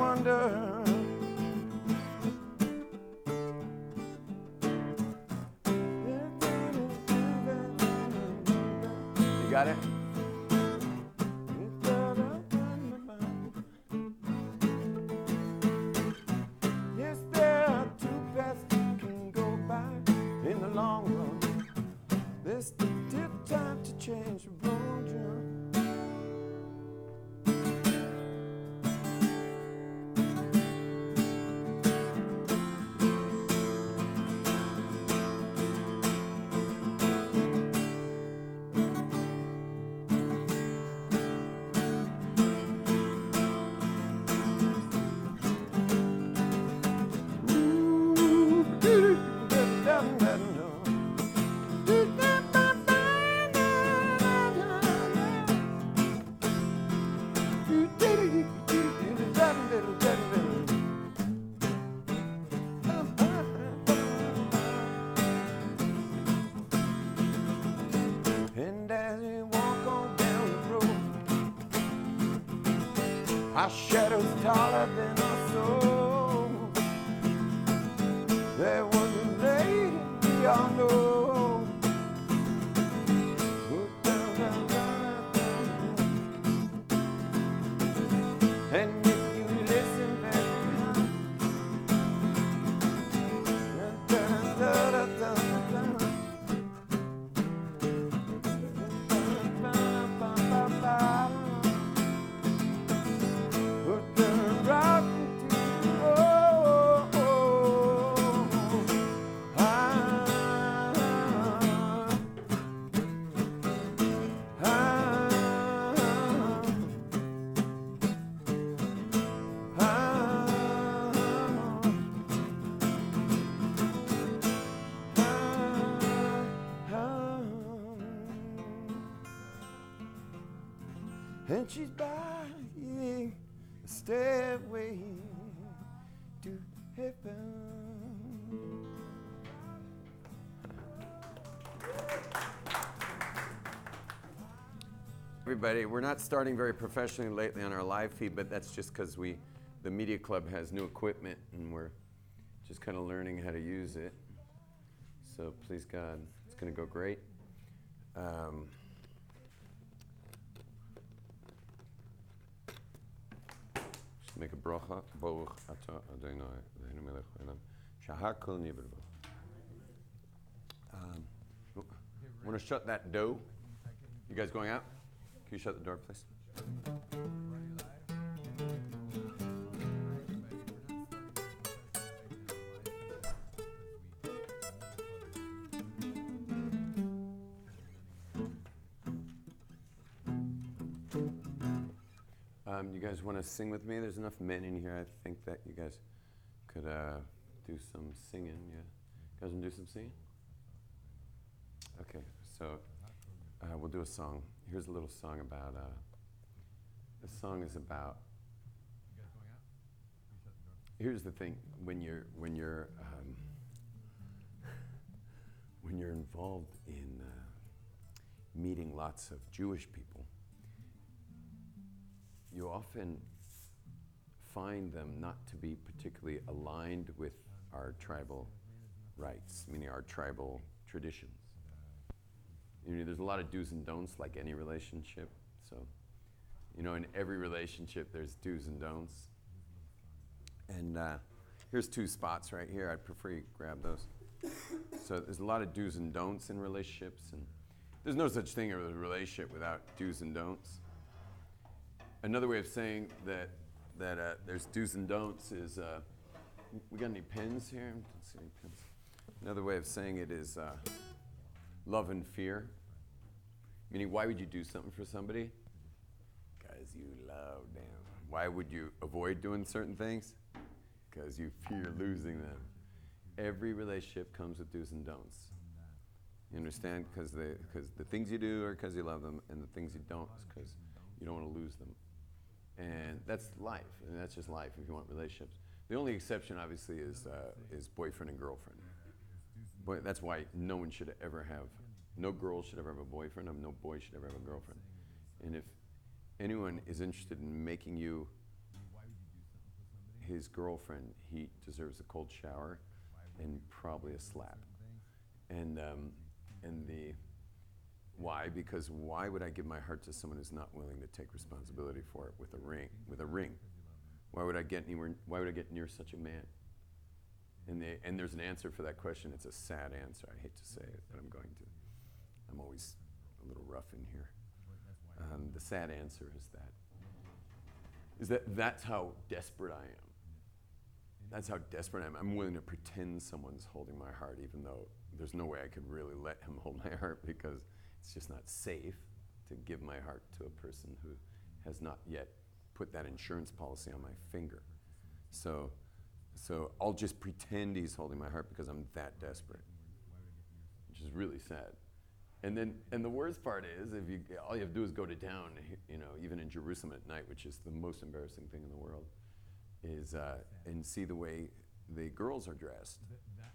wonder. You got it? Yes, there are two paths that can go by in the long run. There's still time to change the road, yeah. And as we walk on down the road, our shadows taller than our soul. There was a lady we all know. And if you listen very and she's buying a stairway to heaven. Everybody, we're not starting very professionally lately on our live feed, but that's just because the Media Club has new equipment and we're just kind of learning how to use it. So please God, it's going to go great. Make a bracha, Baruch Atah Adonai Eloheinu melech haolam, shehakol nivra bo. Want to shut that door? You guys going out? Can you shut the door, please? You guys want to sing with me? There's enough men in here. I think that you guys could do some singing. Yeah, you guys want to do some singing? Okay, so we'll do a song. Here's a little song about. This song is about. Here's the thing: when you're involved in meeting lots of Jewish people, you often find them not to be particularly aligned with our tribal rights, meaning our tribal traditions. You know, there's a lot of do's and don'ts, like any relationship. So, you know, in every relationship, there's do's and don'ts. And here's two spots right here. I'd prefer you grab those. So there's a lot of do's and don'ts in relationships, and there's no such thing as a relationship without do's and don'ts. Another way of saying that there's do's and don'ts is, we got any pens here? Don't see any pens. Another way of saying it is love and fear. Meaning, why would you do something for somebody? Because you love them. Why would you avoid doing certain things? Because you fear losing them. Every relationship comes with do's and don'ts. You understand? Because the things you do are because you love them, and the things you don't is because you don't want to lose them. And that's life, and that's just life if you want relationships. The only exception, obviously, is boyfriend and girlfriend. That's why no one should ever have, no girl should ever have a boyfriend, and no boy should ever have a girlfriend. And if anyone is interested in making you his girlfriend, he deserves a cold shower and probably a slap. And why? Because why would I give my heart to someone who's not willing to take responsibility for it with a ring? With a ring, why would I get near such a man? And there's an answer for that question. It's a sad answer. I hate to say it, but I'm going to. I'm always a little rough in here. The sad answer is that that's how desperate I am. That's how desperate I am. I'm willing to pretend someone's holding my heart, even though there's no way I could really let him hold my heart, because it's just not safe to give my heart to a person who has not yet put that insurance policy on my finger. So I'll just pretend he's holding my heart because I'm that desperate, which is really sad. And the worst part is, all you have to do is go to town, even in Jerusalem at night, which is the most embarrassing thing in the world, is and see the way the girls are dressed.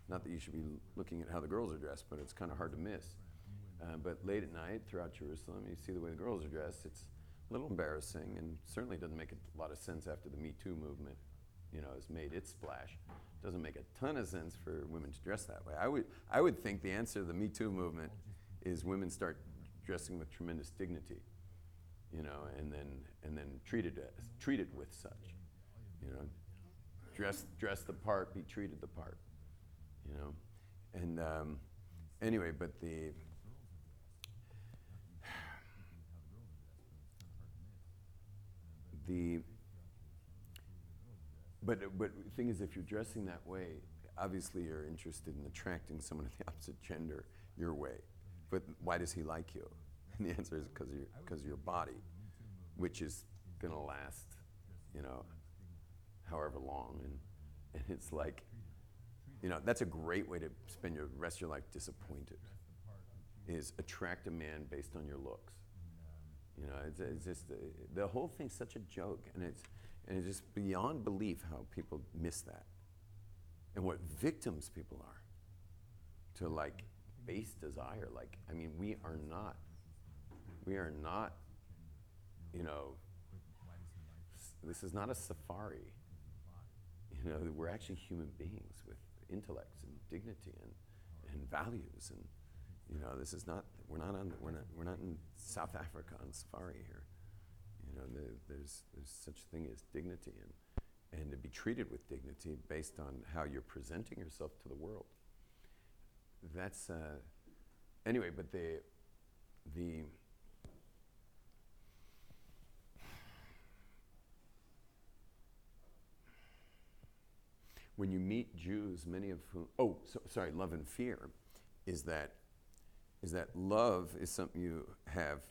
Not that you should be looking at how the girls are dressed, but it's kind of hard to miss. But late at night throughout Jerusalem, you see the way the girls are dressed. It's a little embarrassing, and certainly doesn't make a lot of sense after the Me Too movement, has made its splash. Doesn't make a ton of sense for women to dress that way. I would think the answer to the Me Too movement is women start dressing with tremendous dignity, and then treated with such, dress the part, be treated the part, and anyway, but But the thing is, if you're dressing that way, obviously you're interested in attracting someone of the opposite gender your way. But why does he like you? And the answer is because of your body, which is gonna last, however long. And it's like, that's a great way to spend your rest of your life disappointed, is attract a man based on your looks. It's just, the whole thing's such a joke, and it's just beyond belief how people miss that, and what victims people are to base desire. We are not, this is not a safari. We're actually human beings with intellects and dignity and values, and this is not, we're not in South Africa on safari here. There's such a thing as dignity, and to be treated with dignity based on how you're presenting yourself to the world. That's anyway. But the when you meet Jews, many of whom love and fear is that love is something you have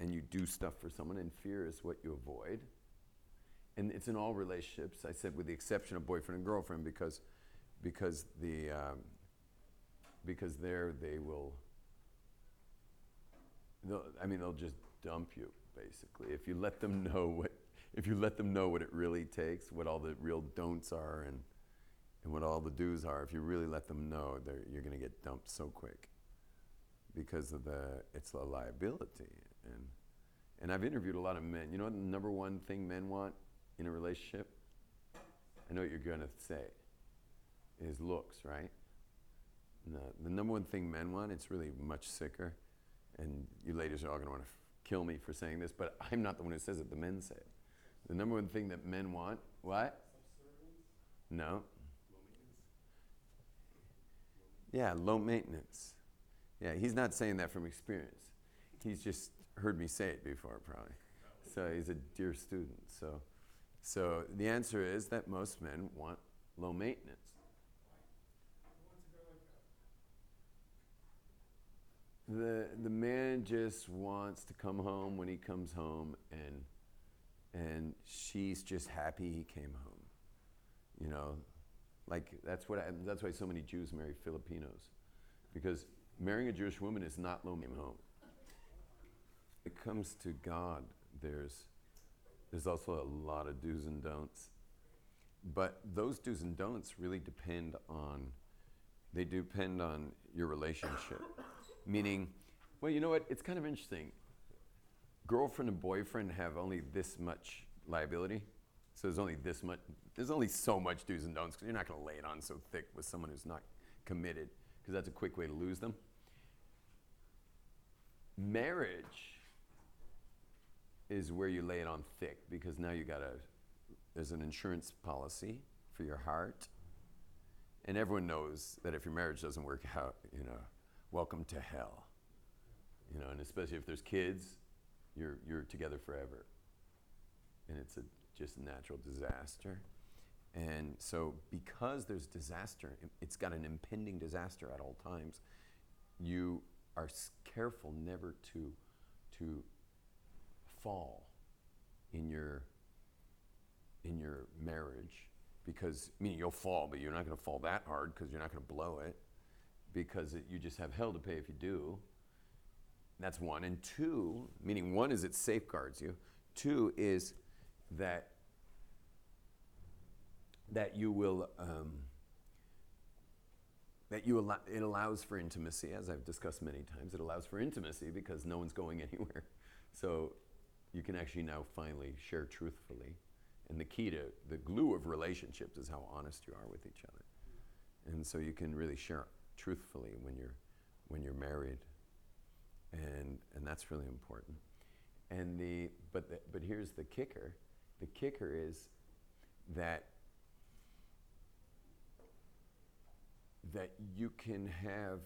and you do stuff for someone, and fear is what you avoid. And it's in all relationships, I said, with the exception of boyfriend and girlfriend, because there they'll just dump you, basically. If you let them know what it really takes, what all the real don'ts are and what all the do's are, if you really let them know, you're going to get dumped so quick, because it's a liability. And I've interviewed a lot of men. You know what the number one thing men want in a relationship? I know what you're going to say, is looks, right? No, the number one thing men want, it's really much sicker, and you ladies are all going to want to kill me for saying this, but I'm not the one who says it, the men say it. The number one thing that men want, what? No. Yeah, low maintenance. Yeah, he's not saying that from experience. He's just heard me say it before, probably. So he's a dear student. So the answer is that most men want low maintenance. The man just wants to come home when he comes home, and she's just happy he came home. That's why so many Jews marry Filipinos, because marrying a Jewish woman is not low maintenance home. When it comes to God, there's also a lot of do's and don'ts, but those do's and don'ts really depend on your relationship. Meaning, well, you know what? It's kind of interesting. Girlfriend and boyfriend have only this much liability, So there's only this much. There's only so much do's and don'ts because you're not going to lay it on so thick with someone who's not committed, because that's a quick way to lose them. Marriage is where you lay it on thick, because now there's an insurance policy for your heart, and everyone knows that if your marriage doesn't work out, welcome to hell. And especially if there's kids, you're together forever, and it's just a natural disaster. And so because there's disaster, it's got an impending disaster at all times, you are careful never to fall in your marriage, because meaning you'll fall, but you're not going to fall that hard because you're not going to blow it, because you just have hell to pay if you do. That's one. And two, meaning one is it safeguards you. Two is that you will it allows for intimacy, as I've discussed many times. It allows for intimacy because no one's going anywhere. So you can actually now finally share truthfully. And the key to the glue of relationships is how honest you are with each other. And so you can really share truthfully when you're married. And that's really important. And but here's the kicker. The kicker is that you can have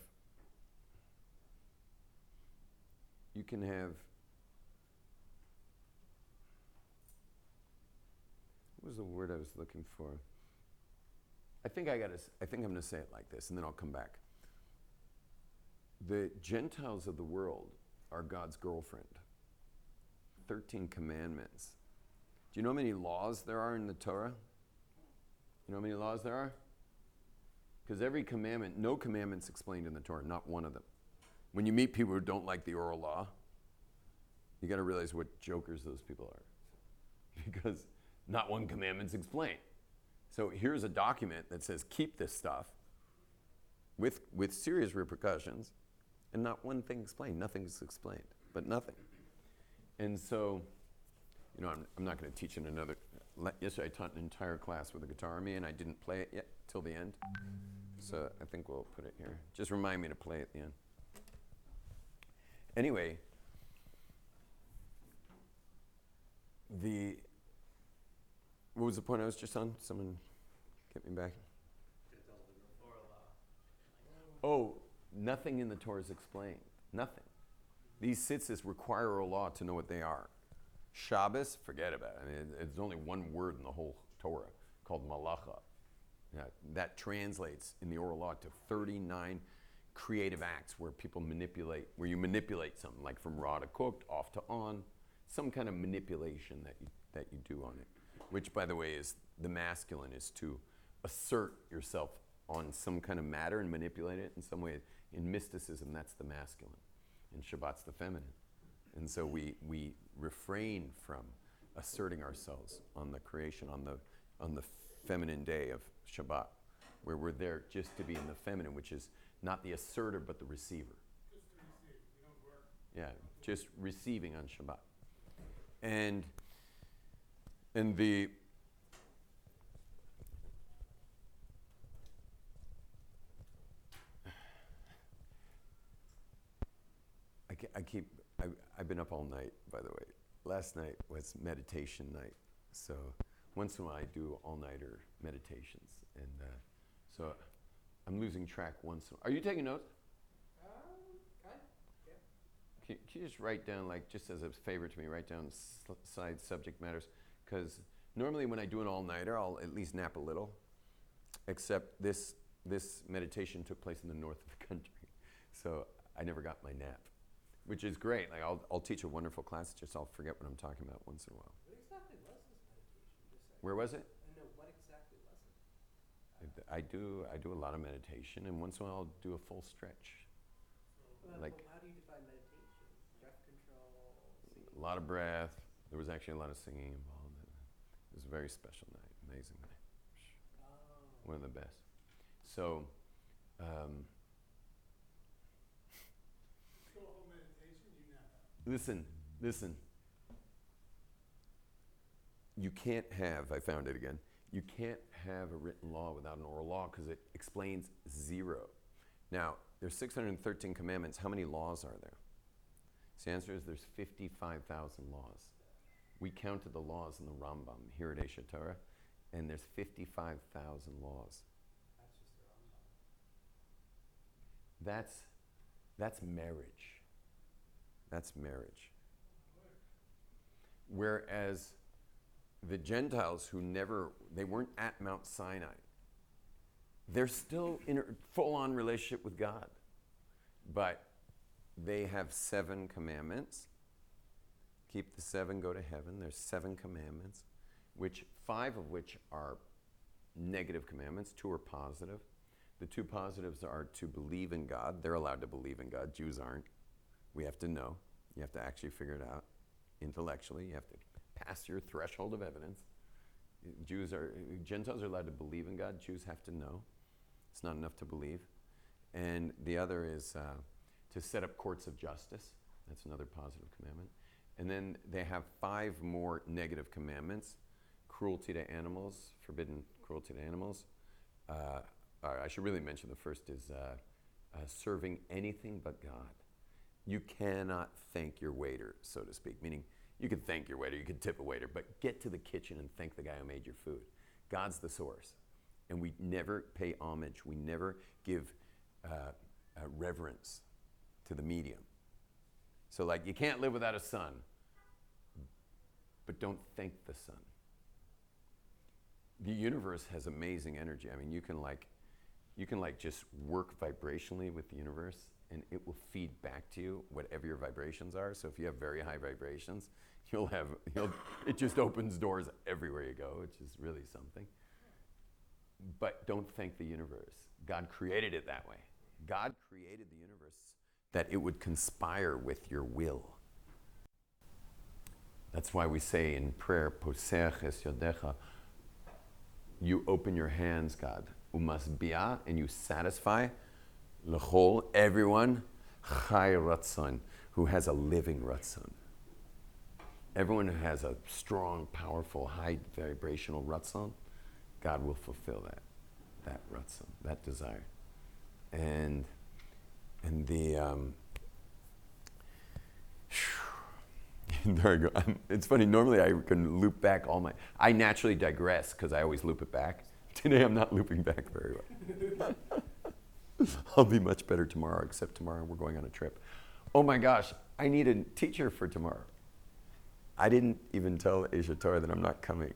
what was the word I was looking for? I think I'm going to say it like this, and then I'll come back. The Gentiles of the world are God's girlfriend. 13 commandments. Do you know how many laws there are in the Torah? You know how many laws there are? Because every commandment, no commandment's explained in the Torah, not one of them. When you meet people who don't like the oral law, you got to realize what jokers those people are. Because not one commandment's explained. So here's a document that says keep this stuff with serious repercussions, and not one thing explained. Nothing's explained, but nothing. And so, I'm not going to teach in another. Yesterday I taught an entire class with a guitar on me, and I didn't play it yet till the end. So I think we'll put it here. Just remind me to play at the end. Anyway, what was the point I was just on? Someone get me back. Oh, nothing in the Torah is explained. Nothing. These tzitzis require oral law to know what they are. Shabbos, forget about it. I mean, it's only one word in the whole Torah called malacha. Yeah, that translates in the oral law to 39 creative acts where you manipulate something, like from raw to cooked, off to on, some kind of manipulation that you do on it. Which, by the way, is the masculine, is to assert yourself on some kind of matter and manipulate it in some way. In mysticism, that's the masculine. In Shabbat's the feminine. And so we refrain from asserting ourselves on the creation, on the feminine day of Shabbat, where we're there just to be in the feminine, which is not the asserter but the receiver. Just to receive. You don't work. Yeah, just receiving on Shabbat. And I've been up all night, by the way. Last night was meditation night. So once in a while I do all-nighter meditations. And so I'm losing track once in a while. Are you taking notes? Kind of, yeah. Can you just write down, like, just as a favor to me, write down side subject matters? Because normally when I do an all-nighter, I'll at least nap a little. Except this meditation took place in the north of the country. So I never got my nap, which is great. Like I'll teach a wonderful class, just I'll forget what I'm talking about once in a while. What exactly was this meditation? Where was it? I know, what exactly was it? I do a lot of meditation, and once in a while I'll do a full stretch. Like, how do you define meditation? Breath control? A lot of breath. There was actually a lot of singing involved. It was a very special night, amazing night. One of the best. So, So a whole meditation, you nap out? listen. you can't have, I found it again, you can't have a written law without an oral law because it explains zero. Now, there's 613 commandments. How many laws are there? So the answer is there's 55,000 laws. We counted the laws in the Rambam here at Eshet Torah, and there's 55,000 laws. That's marriage. That's marriage. Whereas the Gentiles they weren't at Mount Sinai. They're still in a full-on relationship with God. But they have 7 commandments. Keep the 7, go to heaven. There's 7 commandments, 5 of which are negative commandments, 2 are positive. The 2 positives are to believe in God. They're allowed to believe in God. Jews aren't. We have to know. You have to actually figure it out intellectually. You have to pass your threshold of evidence. Gentiles are allowed to believe in God. Jews have to know. It's not enough to believe. And the other is to set up courts of justice. That's another positive commandment. And then they have 5 more negative commandments. Cruelty to animals, forbidden cruelty to animals. I should really mention the first is serving anything but God. You cannot thank your waiter, so to speak, meaning you could thank your waiter, you could tip a waiter, but get to the kitchen and thank the guy who made your food. God's the source. And we never pay homage. We never give reverence to the medium. So like, you can't live without a sun, but don't thank the sun. The universe has amazing energy. I mean, you can just work vibrationally with the universe, and it will feed back to you whatever your vibrations are. So if you have very high vibrations, it just opens doors everywhere you go, which is really something. But don't thank the universe. God created it that way. God created the universe that it would conspire with your will. That's why we say in prayer, Posech es yodecha, you open your hands, God, umasbiah, and you satisfy l'chol, everyone, chai ratzon, who has a living ratzon. Everyone who has a strong, powerful, high vibrational ratzon, God will fulfill that ratzon, that desire. And the there I go. It's funny, normally I can loop back I naturally digress because I always loop it back. Today I'm not looping back very well. I'll be much better tomorrow, except tomorrow we're going on a trip. Oh my gosh, I need a teacher for tomorrow. I didn't even tell Eshet Torah that I'm not coming.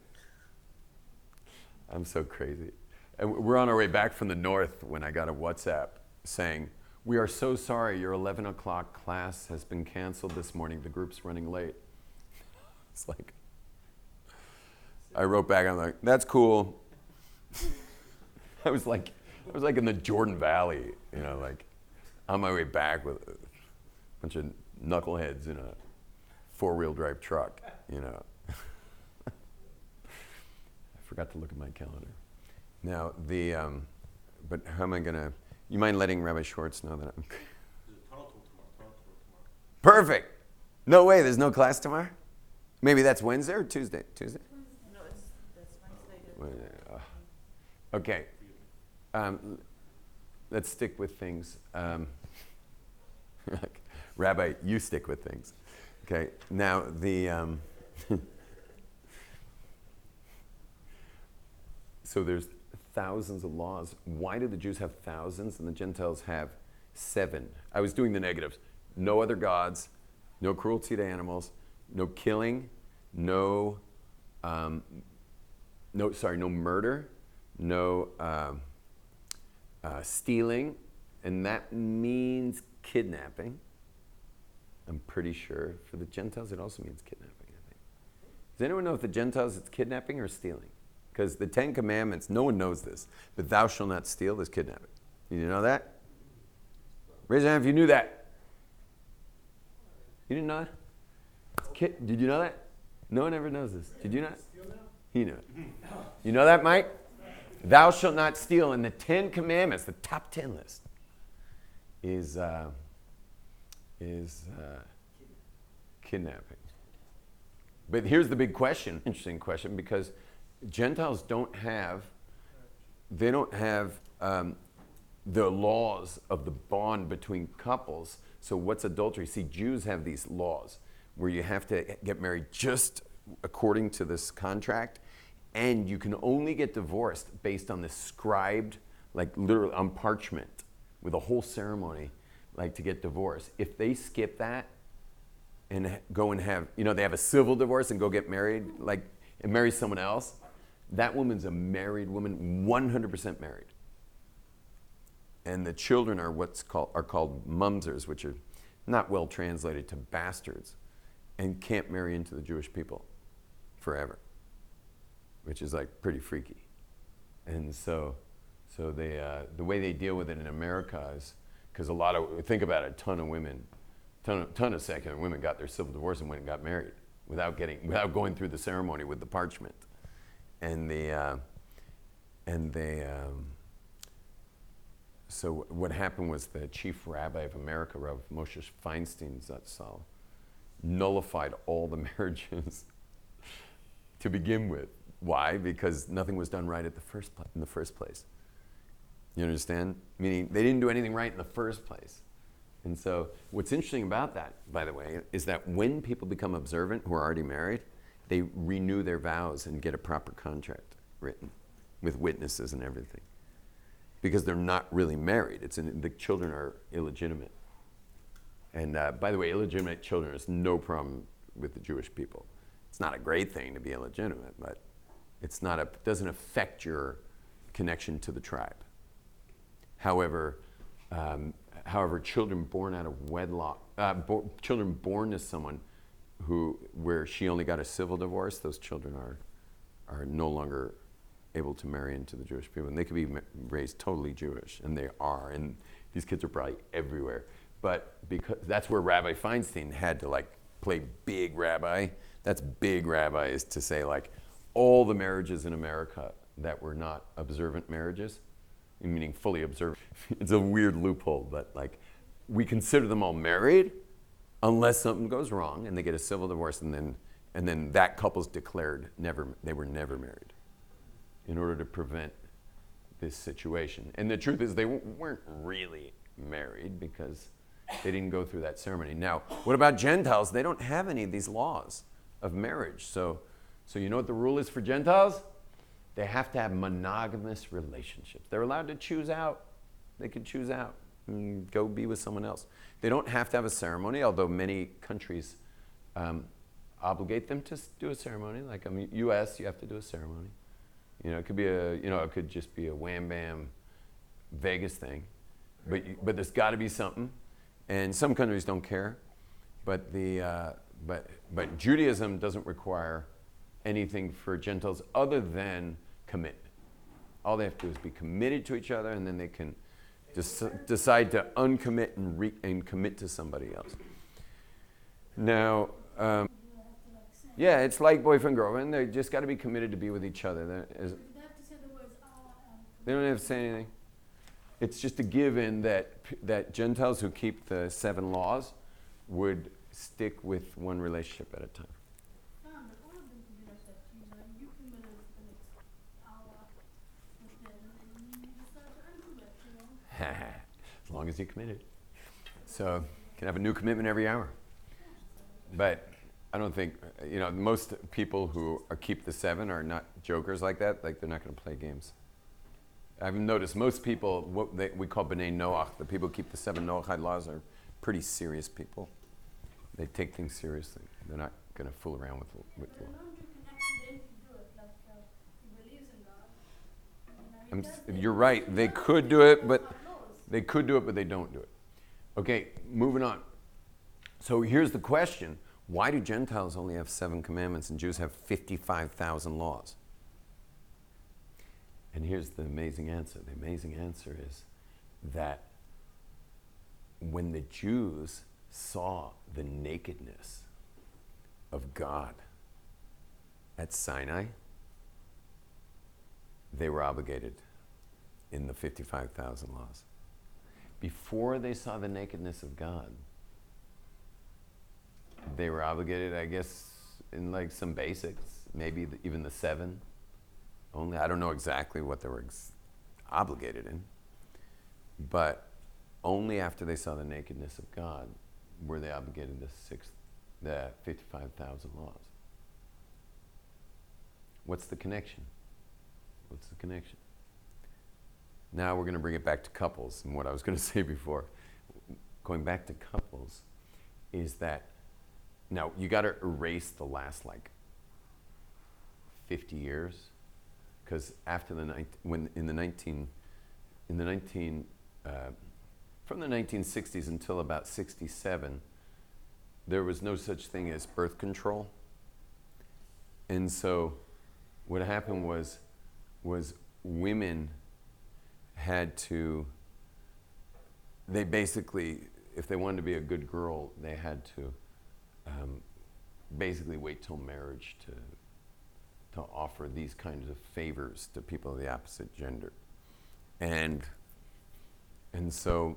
I'm so crazy. And we're on our way back from the north when I got a WhatsApp saying, "We are so sorry, your 11 o'clock class has been canceled this morning. The group's running late." It's like, I wrote back, I'm like, "That's cool." I was like in the Jordan Valley, like on my way back with a bunch of knuckleheads in a 4-wheel drive truck, I forgot to look at my calendar. Now, but how am I gonna, you mind letting Rabbi Schwartz know that I'm... There's a tunnel tour tomorrow. Perfect. No way, there's no class tomorrow? Maybe that's Wednesday or Tuesday? Tuesday? No, that's Wednesday. Okay. Let's stick with things. Rabbi, you stick with things. Okay. Now, so there's thousands of laws. Why do the Jews have thousands and the Gentiles have 7? I was doing the negatives. No other gods, no cruelty to animals, no killing, no murder, no stealing, and that means kidnapping. I'm pretty sure. For the Gentiles, it also means kidnapping, I think. Does anyone know if the Gentiles it's kidnapping or stealing? Because the 10 Commandments, no one knows this, but thou shalt not steal is kidnapping. Did you know that? Raise your hand if you knew that. You didn't know that? Did you know that? No one ever knows this. Did you know that? He knew it. You know that, Mike? Thou shalt not steal. In the 10 Commandments, the top 10 list is kidnapping. But here's the big question, interesting question, because Gentiles don't have the laws of the bond between couples. So what's adultery? See, Jews have these laws where you have to get married just according to this contract, and you can only get divorced based on this scribed, like literally on parchment, with a whole ceremony, like to get divorced. If they skip that and go and have, they have a civil divorce and go get married, like, and marry someone else, that woman's a married woman, 100% married. And the children are called mumsers, which are not well translated to bastards, and can't marry into the Jewish people forever, which is like pretty freaky. And so they, the way they deal with it in America is, because think about it, a ton of secular women got their civil divorce and went and got married without going through the ceremony with the parchment. So what happened was the chief rabbi of America, Rav Moshe Feinstein Zatzal, nullified all the marriages to begin with. Why? Because nothing was done right in the first place. You understand? Meaning they didn't do anything right in the first place. And so what's interesting about that, by the way, is that when people become observant who are already married, they renew their vows and get a proper contract written with witnesses and everything. Because they're not really married. The children are illegitimate. And by the way, illegitimate children is no problem with the Jewish people. It's not a great thing to be illegitimate, but it doesn't affect your connection to the tribe. However, children born out of wedlock, children born to someone where she only got a civil divorce, those children are no longer able to marry into the Jewish people, and they could be raised totally Jewish, and they are, and these kids are probably everywhere. But because that's where Rabbi Feinstein had to play big rabbi. That's big rabbi, is to say all the marriages in America that were not observant marriages, meaning fully observant. It's a weird loophole, but we consider them all married unless something goes wrong and they get a civil divorce, and then that couple's declared they were never married, in order to prevent this situation. And the truth is they weren't really married because they didn't go through that ceremony. Now, what about Gentiles? They don't have any of these laws of marriage. So you know what the rule is for Gentiles? They have to have monogamous relationships. They're allowed to choose out. They can choose out and go be with someone else. They don't have to have a ceremony, although many countries obligate them to do a ceremony. U.S., you have to do a ceremony. It could be it could just be a wham bam Vegas thing, but there's got to be something, and some countries don't care, but Judaism doesn't require anything for Gentiles other than commitment. All they have to do is be committed to each other, and then they can decide to uncommit and commit to somebody else. Now. Yeah, it's like boyfriend, girlfriend. They just got to be committed to be with each other. They have to say the words, They don't have to say anything. It's just a given that Gentiles who keep the 7 laws would stick with one relationship at a time. but all of them could be like that. You committed the next hour, but then you decide to uncommit, As long as you're committed. So you can have a new commitment every hour. But I don't think, most people who keep the 7 are not jokers like that. They're not going to play games. I've noticed most people, we call B'nai Noach, the people who keep the 7 Noachide laws, are pretty serious people. They take things seriously. They're not going to fool around with But law. a non-Jew can accidentally do it, he believes in God. And he does it. You're right. They could do it, but they don't do it. Okay, moving on. So here's the question. Why do Gentiles only have 7 commandments and Jews have 55,000 laws? And here's the amazing answer. The amazing answer is that when the Jews saw the nakedness of God at Sinai, they were obligated in the 55,000 laws. Before they saw the nakedness of God, they were obligated, I guess, in like some basics, maybe even the 7 only. I don't know exactly what they were obligated in, but only after they saw the nakedness of God were they obligated the 55,000 laws. What's the connection? What's the connection? Now we're going to bring it back to couples, and what I was going to say before, going back to couples, is that now you got to erase the last like 50 years, because after from the 1960s until about 67, there was no such thing as birth control, and so what happened was women had to. They basically, if they wanted to be a good girl, they had to basically wait till marriage to offer these kinds of favors to people of the opposite gender. And so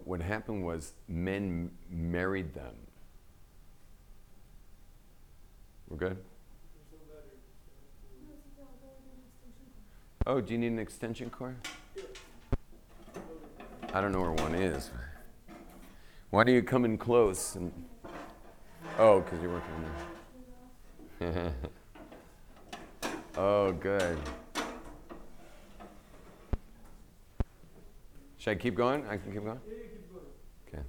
what happened was men married them. We're good? Oh, do you need an extension cord? I don't know where one is. Why don't you come in close? Oh, because you're working on there. Oh, good. Should I keep going? I can keep going? Yeah, you keep going. Okay.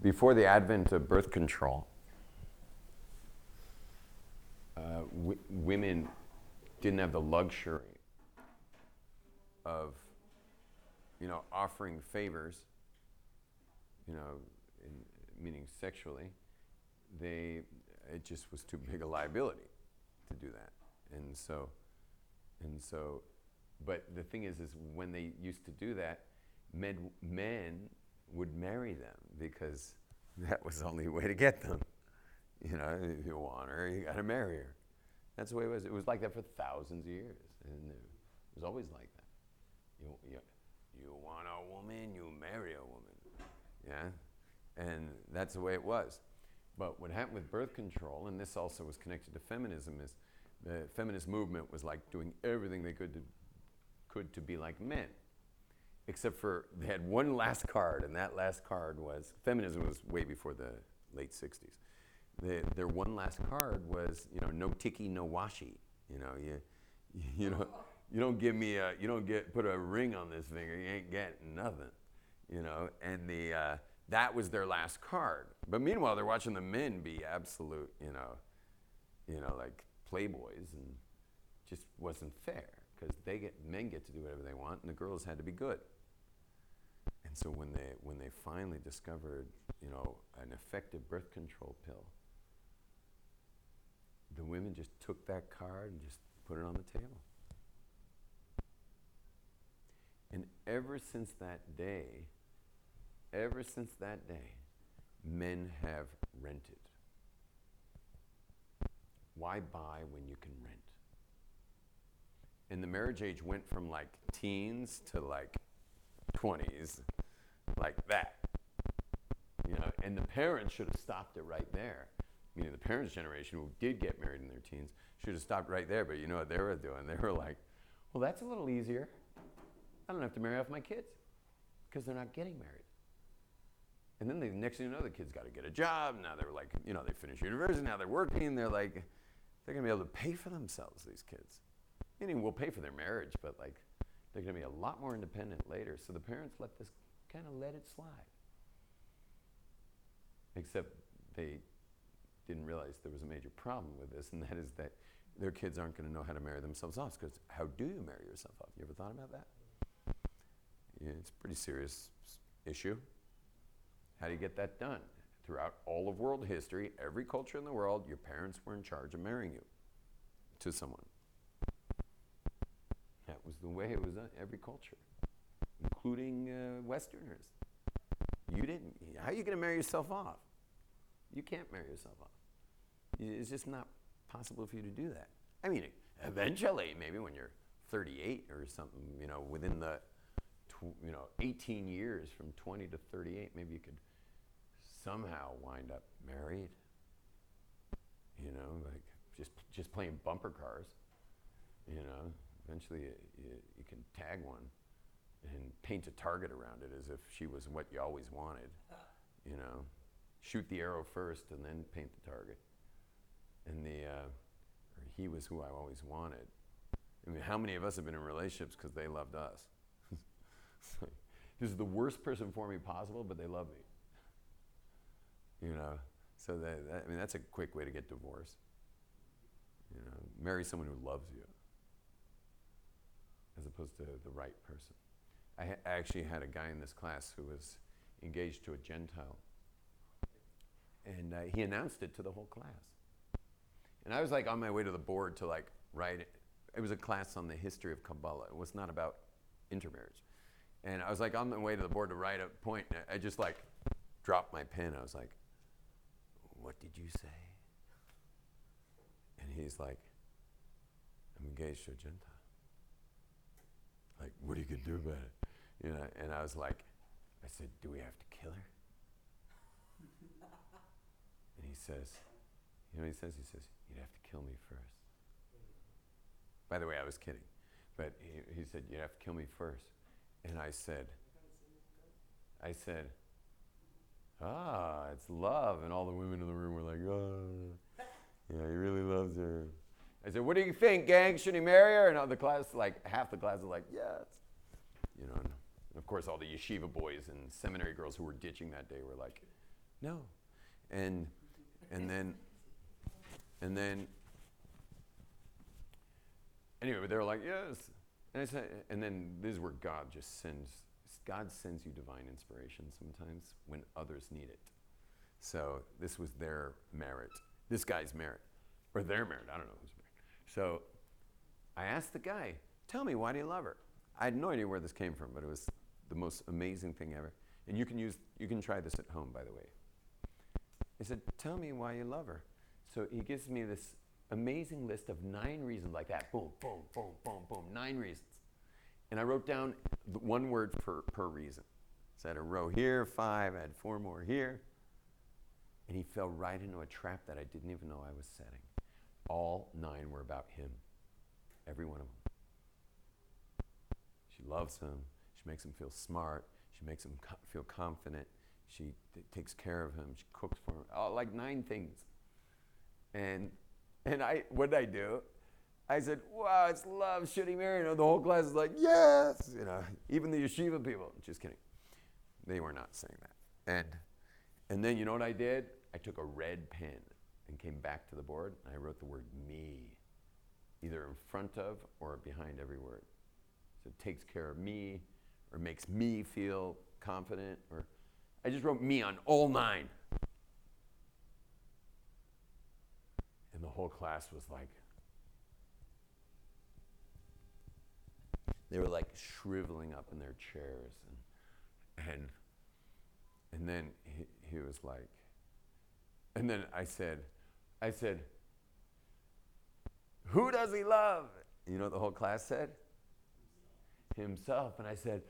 Before the advent of birth control, women didn't have the luxury of, offering favors, meaning sexually. It just was too big a liability to do that. And so, but the thing is when they used to do that, men would marry them because that was the only way to get them. If you want her, you got to marry her. That's the way it was. It was like that for thousands of years, and it was always like that. You want a woman, you marry a woman, yeah, and that's the way it was. But what happened with birth control, and this also was connected to feminism, is the feminist movement was like doing everything they could to be like men, except for they had one last card, and that last card was feminism was way before the late 60s. Their one last card was, no tiki, no washi. You don't give me put a ring on this finger, you ain't getting nothing. And that was their last card. But meanwhile, they're watching the men be absolute, like playboys, and just wasn't fair because men get to do whatever they want, and the girls had to be good. And so when they finally discovered, an effective birth control pill, the women just took that card and just put it on the table. And ever since that day, men have rented. Why buy when you can rent? And the marriage age went from like teens to like 20s, like that. And the parents should have stopped it right there. Meaning the parents' generation who did get married in their teens should have stopped right there, but you know what they were doing? They were like, well, that's a little easier. I don't have to marry off my kids because they're not getting married. And then the next thing you know, the kids got to get a job. Now they're like, they finish university, now they're working. They're like, they're going to be able to pay for themselves, these kids. Meaning we'll pay for their marriage, but like they're going to be a lot more independent later. So the parents let it slide. Except they didn't realize there was a major problem with this, and that is that their kids aren't going to know how to marry themselves off, because how do you marry yourself off? You ever thought about that? Yeah, it's a pretty serious issue. How do you get that done? Throughout all of world history, every culture in the world, your parents were in charge of marrying you to someone. That was the way it was done, every culture, including Westerners. How are you going to marry yourself off? You can't marry yourself off. It's just not possible for you to do that. I mean, eventually, maybe when you're 38 or something, within the 18 years from 20 to 38, maybe you could somehow wind up married. Like just playing bumper cars. Eventually you can tag one and paint a target around it as if she was what you always wanted. Shoot the arrow first and then paint the target. And or he was who I always wanted. I mean, how many of us have been in relationships because they loved us? This is the worst person for me possible, but they love me. So that's a quick way to get divorced. Marry someone who loves you, as opposed to the right person. I actually had a guy in this class who was engaged to a Gentile, and he announced it to the whole class. And I was like on my way to the board to like write it. It was a class on the history of Kabbalah. It was not about intermarriage. And I was like on the way to the board to write a point, and I just like dropped my pen. I was like, "What did you say?" And he's like, "I'm engaged to a Gentile." Like, what are you gonna do about it? And I was like, I said, "Do we have to kill her?" And he says, what he says? He says, "You'd have to kill me first." By the way, I was kidding. But he said, "You'd have to kill me first." And I said, it's love. And all the women in the room were like, "Oh, yeah, he really loves her." I said, "What do you think, gang? Should he marry her?" And all the class, like half the class was like, "Yes." And of course all the yeshiva boys and seminary girls who were ditching that day were like, "No." And then anyway, they were like, "Yes." And I said, and then this is where God sends you divine inspiration sometimes when others need it. So this was their merit, this guy's merit, or their merit, I don't know who's merit. So I asked the guy, "Tell me, why do you love her?" I had no idea where this came from, but it was the most amazing thing ever. And you can try this at home, by the way. I said, "Tell me why you love her." So he gives me this amazing list of 9 reasons like that. Boom, boom, boom, boom, boom, 9 reasons. And I wrote down one word per reason. So I had a row here, 5, I had 4 more here. And he fell right into a trap that I didn't even know I was setting. All 9 were about him. Every one of them. She loves him. She makes him feel smart. She makes him feel confident. She takes care of him. She cooks for him. Oh, like 9 things. And what did I do? I said, "Wow, it's love. Should he marry her?" The whole class is like, "Yes." Even the yeshiva people. Just kidding. They were not saying that. And then you know what I did? I took a red pen and came back to the board, and I wrote the word "me," either in front of or behind every word. So it takes care of me, or makes me feel confident, or I just wrote "me" on all 9. And the whole class was like, they were like shriveling up in their chairs, and then he was like, and then I said, "Who does he love?" You know what the whole class said? Himself. And I said,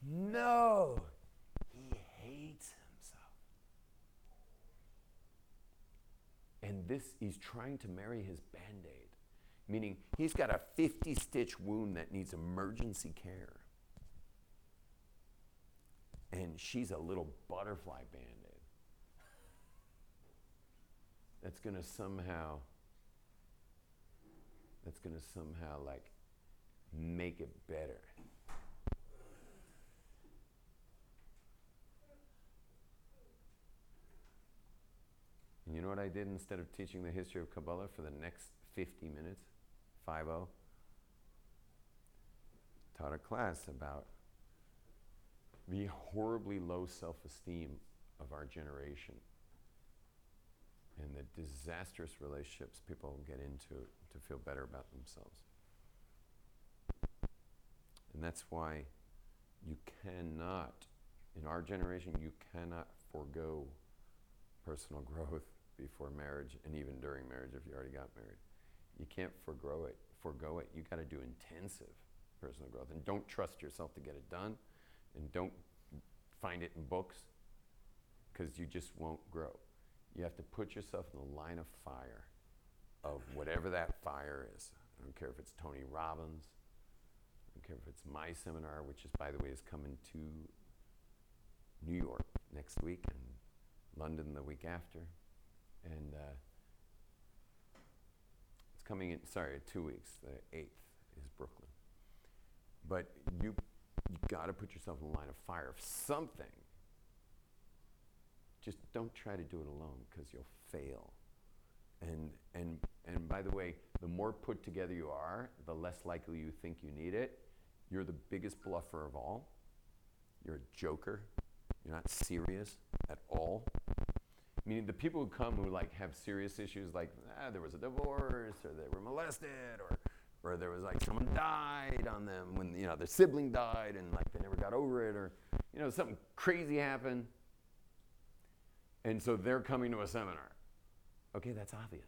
"No, he hates himself." And he's trying to marry his Band-Aid, meaning he's got a 50-stitch wound that needs emergency care. And she's a little butterfly Band-Aid that's going to somehow like make it better. And you know what I did instead of teaching the history of Kabbalah for the next 50 minutes? 50. Taught a class about the horribly low self-esteem of our generation and the disastrous relationships people get into to feel better about themselves. And that's why you cannot, in our generation, you cannot forego personal growth before marriage and even during marriage if you already got married. You can't forego it. You got to do intensive personal growth. And don't trust yourself to get it done, And don't find it in books, because you just won't grow. You have to put yourself in the line of fire of whatever that fire is. I don't care if it's Tony Robbins. I don't care if it's my seminar, which is, by the way, is coming to New York next week and London the week after. And it's coming in, 2 weeks. The 8th is Brooklyn. But you got to put yourself in the line of fire of something. Just don't try to do it alone, because you'll fail. And by the way, the more put together you are, the less likely you think you need it. You're the biggest bluffer of all. You're a joker. You're not serious at all. Meaning the people who come who like have serious issues, like there was a divorce, or they were molested, or there was like someone died on them when their sibling died and like they never got over it, or something crazy happened. And so they're coming to a seminar. Okay, that's obvious.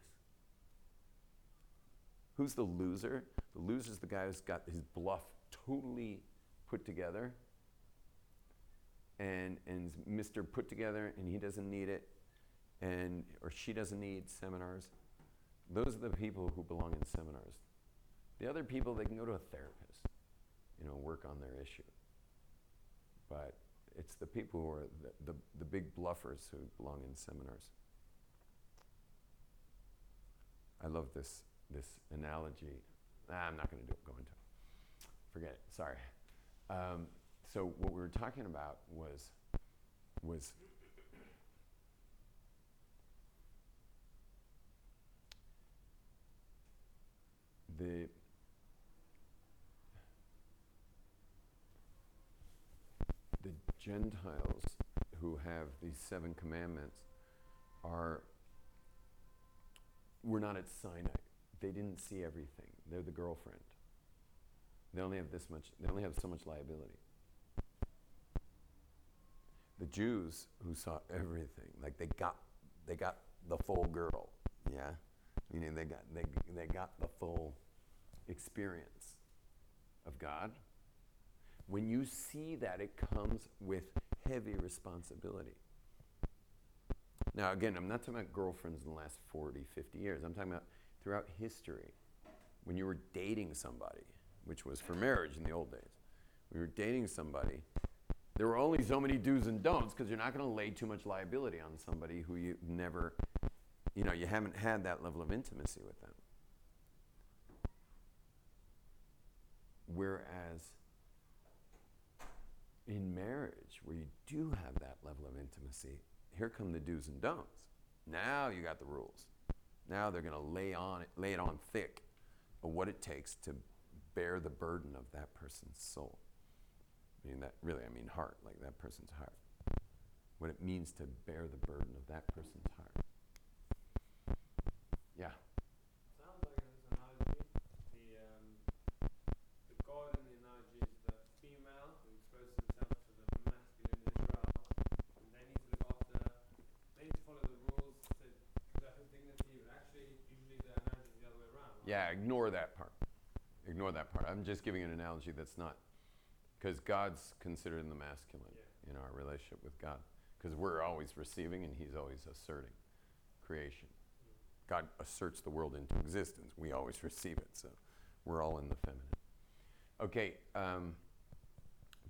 Who's the loser? The loser's the guy who's got his bluff totally put together and Mr. Put Together, and he doesn't need it, or she doesn't need seminars. Those are the people who belong in seminars. The other people, they can go to a therapist, work on their issue. But it's the people who are the big bluffers who belong in seminars. I love this analogy. I'm not going to go into it. Forget it. Sorry. So what we were talking about was the Gentiles who have these 7 commandments were not at Sinai. They didn't see everything. They're the girlfriend. They only have so much liability. The Jews who saw everything, like they got the full girl, yeah? Meaning they got the full experience of God. When you see that, it comes with heavy responsibility. Now, again, I'm not talking about girlfriends in the last 40, 50 years. I'm talking about throughout history. When you were dating somebody, which was for marriage in the old days, when you were dating somebody, there were only so many do's and don'ts, because you're not going to lay too much liability on somebody who you never, you haven't had that level of intimacy with them. Whereas in marriage, where you do have that level of intimacy, here come the do's and don'ts. Now you got the rules. Now they're going to lay it on thick of what it takes to bear the burden of that person's soul. I mean heart, like that person's heart. What it means to bear the burden of that person's heart. Yeah. Sounds like in this analogy, the God in the analogy is the female who exposes herself to the masculine Israel, and they need to look after, they need to follow the rules to their own dignity, but actually, usually the analogy is the other way around. Right? Yeah, ignore that part. Ignore that part. I'm just giving an analogy that's not, because God's considered in the masculine in our relationship with God. Because we're always receiving and he's always asserting creation. God asserts the world into existence. We always receive it. So we're all in the feminine. Okay,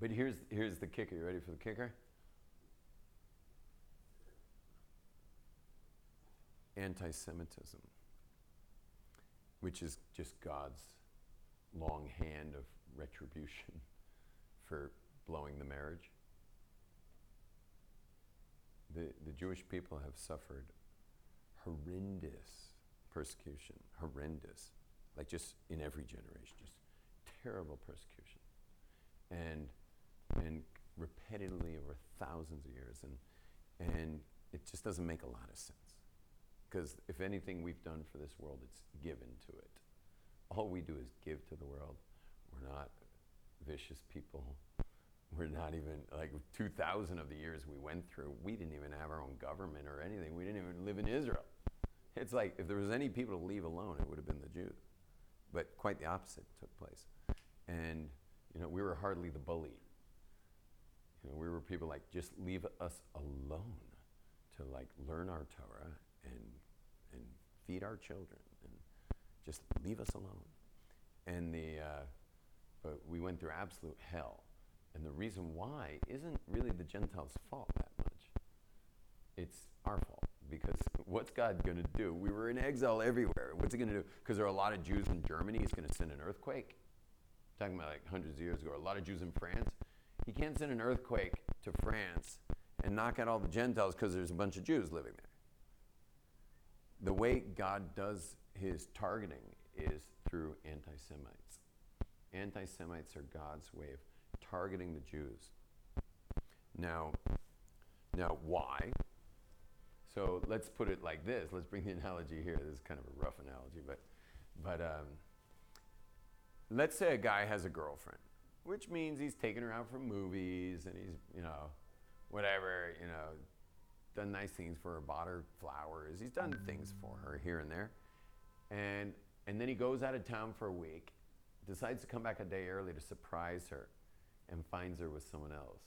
but here's the kicker. You ready for the kicker? Anti-Semitism, which is just God's long hand of retribution for blowing the marriage. The Jewish people have suffered horrendous persecution, horrendous, like just in every generation, just terrible persecution, and repetitively over thousands of years, and it just doesn't make a lot of sense. Because if anything we've done for this world, it's given to it. All we do is give to the world. We're not vicious people. We're not even, like 2,000 of the years we went through, we didn't even have our own government or anything. We didn't even live in Israel. It's like, if there was any people to leave alone, it would have been the Jews. But quite the opposite took place. And, we were hardly the bully. we were people like, just leave us alone to like learn our Torah and feed our children, and just leave us alone. And but we went through absolute hell. And the reason why isn't really the Gentiles' fault that much. It's our fault. Because what's God going to do? We were in exile everywhere. What's he going to do? Because there are a lot of Jews in Germany. He's going to send an earthquake. I'm talking about like hundreds of years ago. A lot of Jews in France. He can't send an earthquake to France and knock out all the Gentiles because there's a bunch of Jews living there. The way God does his targeting is through anti-Semites. Anti-Semites are God's way of targeting the Jews. Now why? So let's put it like this. Let's bring the analogy here. This is kind of a rough analogy, but let's say a guy has a girlfriend, which means he's taken her out for movies and he's, whatever, done nice things for her, bought her flowers. He's done things for her here and there. And then he goes out of town for a week, decides to come back a day early to surprise her, and finds her with someone else.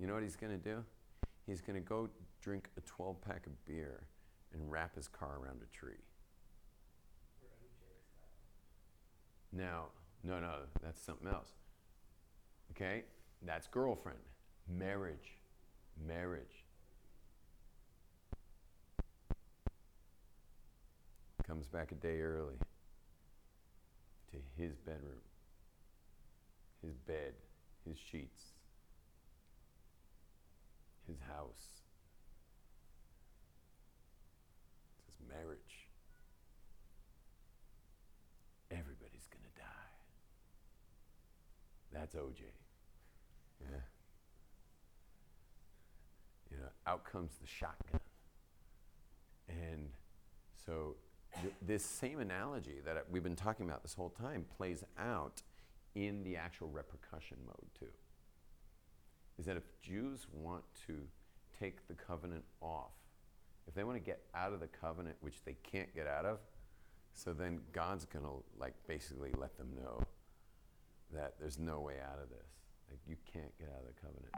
You know what he's going to do? He's going to go drink a 12-pack of beer and wrap his car around a tree. Now, no, that's something else. Okay? That's girlfriend. Marriage. Comes back a day early to his bedroom, his bed, his sheets, his house. It says marriage. Everybody's gonna die. That's OJ. Yeah. Out comes the shotgun. And so this same analogy that we've been talking about this whole time plays out in the actual repercussion mode too. Is that if Jews want to take the covenant off, if they want to get out of the covenant, which they can't get out of, so then God's going to basically let them know that there's no way out of this. Like, you can't get out of the covenant.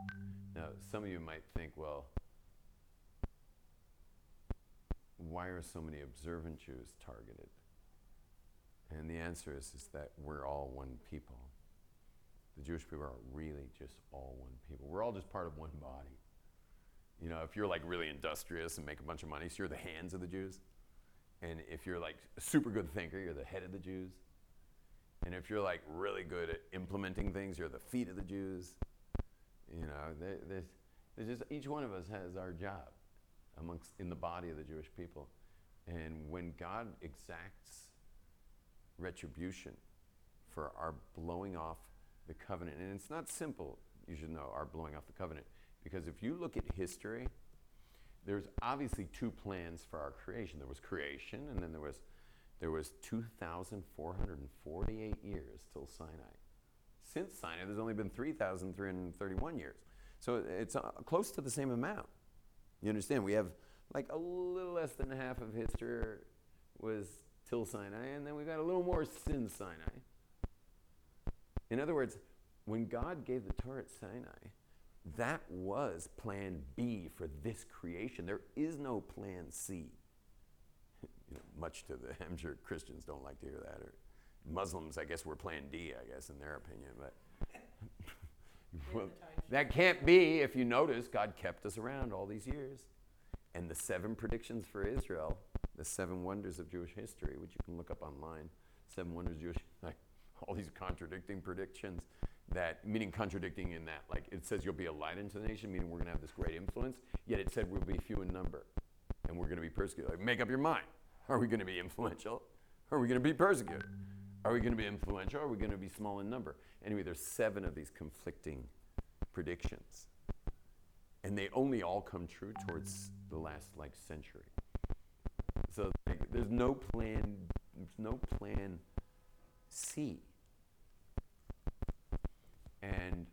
Now, some of you might think, well, why are so many observant Jews targeted? And the answer is that we're all one people. The Jewish people are really just all one people. We're all just part of one body. If you're like really industrious and make a bunch of money, so you're the hands of the Jews. And if you're like a super good thinker, you're the head of the Jews. And if you're like really good at implementing things, you're the feet of the Jews. There's just, each one of us has our job in the body of the Jewish people. And when God exacts retribution for our blowing off the covenant, and it's not simple, you should know, our blowing off the covenant, because if you look at history, there's obviously two plans for our creation. There was creation, and then there was 2,448 years till Sinai. Since Sinai, there's only been 3,331 years. So it's close to the same amount. You understand? We have like a little less than half of history was till Sinai, and then we got a little more since Sinai. In other words, when God gave the Torah at Sinai, that was plan B for this creation. There is no plan C. Much to the, I'm sure Christians don't like to hear that, or Muslims, I guess, were plan D, I guess, in their opinion. But well, that can't be. If you notice, God kept us around all these years. And the 7 predictions for Israel, the 7 wonders of Jewish history, which you can look up online, 7 wonders of Jewish, all these contradicting predictions, meaning contradicting in that, like it says you'll be a light into the nation, meaning we're going to have this great influence, yet it said we'll be few in number, and we're going to be persecuted. Like, make up your mind. Are we going to be influential? Are we going to be persecuted? Are we going to be influential? Or are we going to be small in number? Anyway, there's 7 of these conflicting predictions. And they only all come true towards the last century. So there's no plan C. And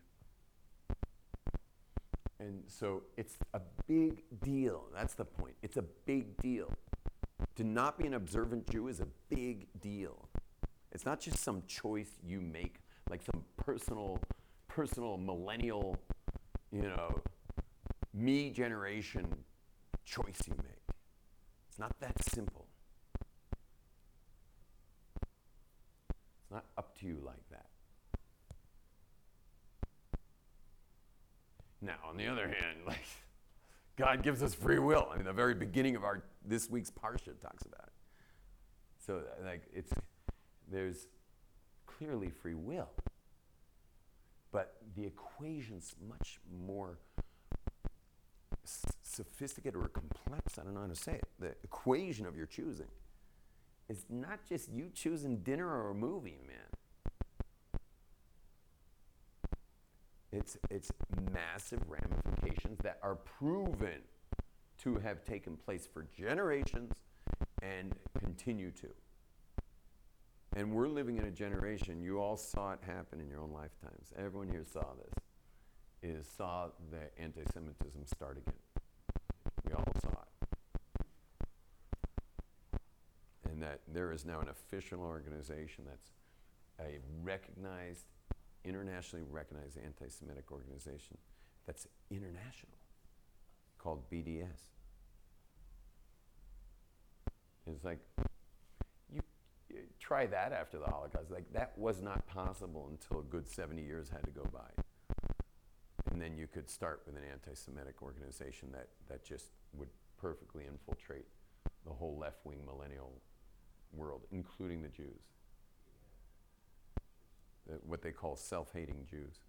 so it's a big deal. That's the point. It's a big deal. To not be an observant Jew is a big deal. It's not just some choice you make, like some personal personal millennial, me generation choice you make. It's not that simple. It's not up to you like that. Now, on the other hand, God gives us free will. I mean, the very beginning of this week's parsha talks about it. So, there's clearly free will, but the equation's much more sophisticated or complex. I don't know how to say it. The equation of your choosing is not just you choosing dinner or a movie, man. It's massive ramifications that are proven to have taken place for generations and continue to. And we're living in a generation, you all saw it happen in your own lifetimes. Everyone here saw this, saw the anti-Semitism start again. We all saw it. And that there is now an official organization that's a recognized, internationally recognized anti-Semitic organization that's international, called BDS. It's like, you try that after the Holocaust. Like, that was not possible until a good 70 years had to go by. And then you could start with an anti-Semitic organization that just would perfectly infiltrate the whole left-wing millennial world, including the Jews. What they call self-hating Jews.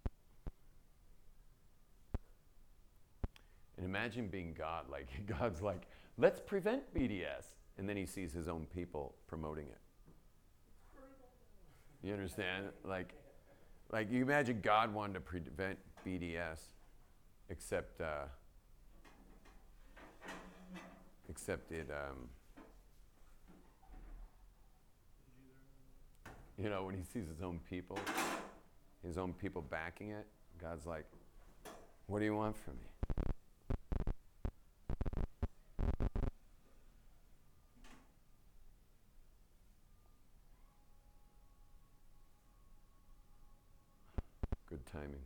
And imagine being God. God's like, let's prevent BDS. And then he sees his own people promoting it. You understand? Like you imagine God wanted to prevent BDS, except it, when he sees his own people backing it, God's like, what do you want from me? Good timing.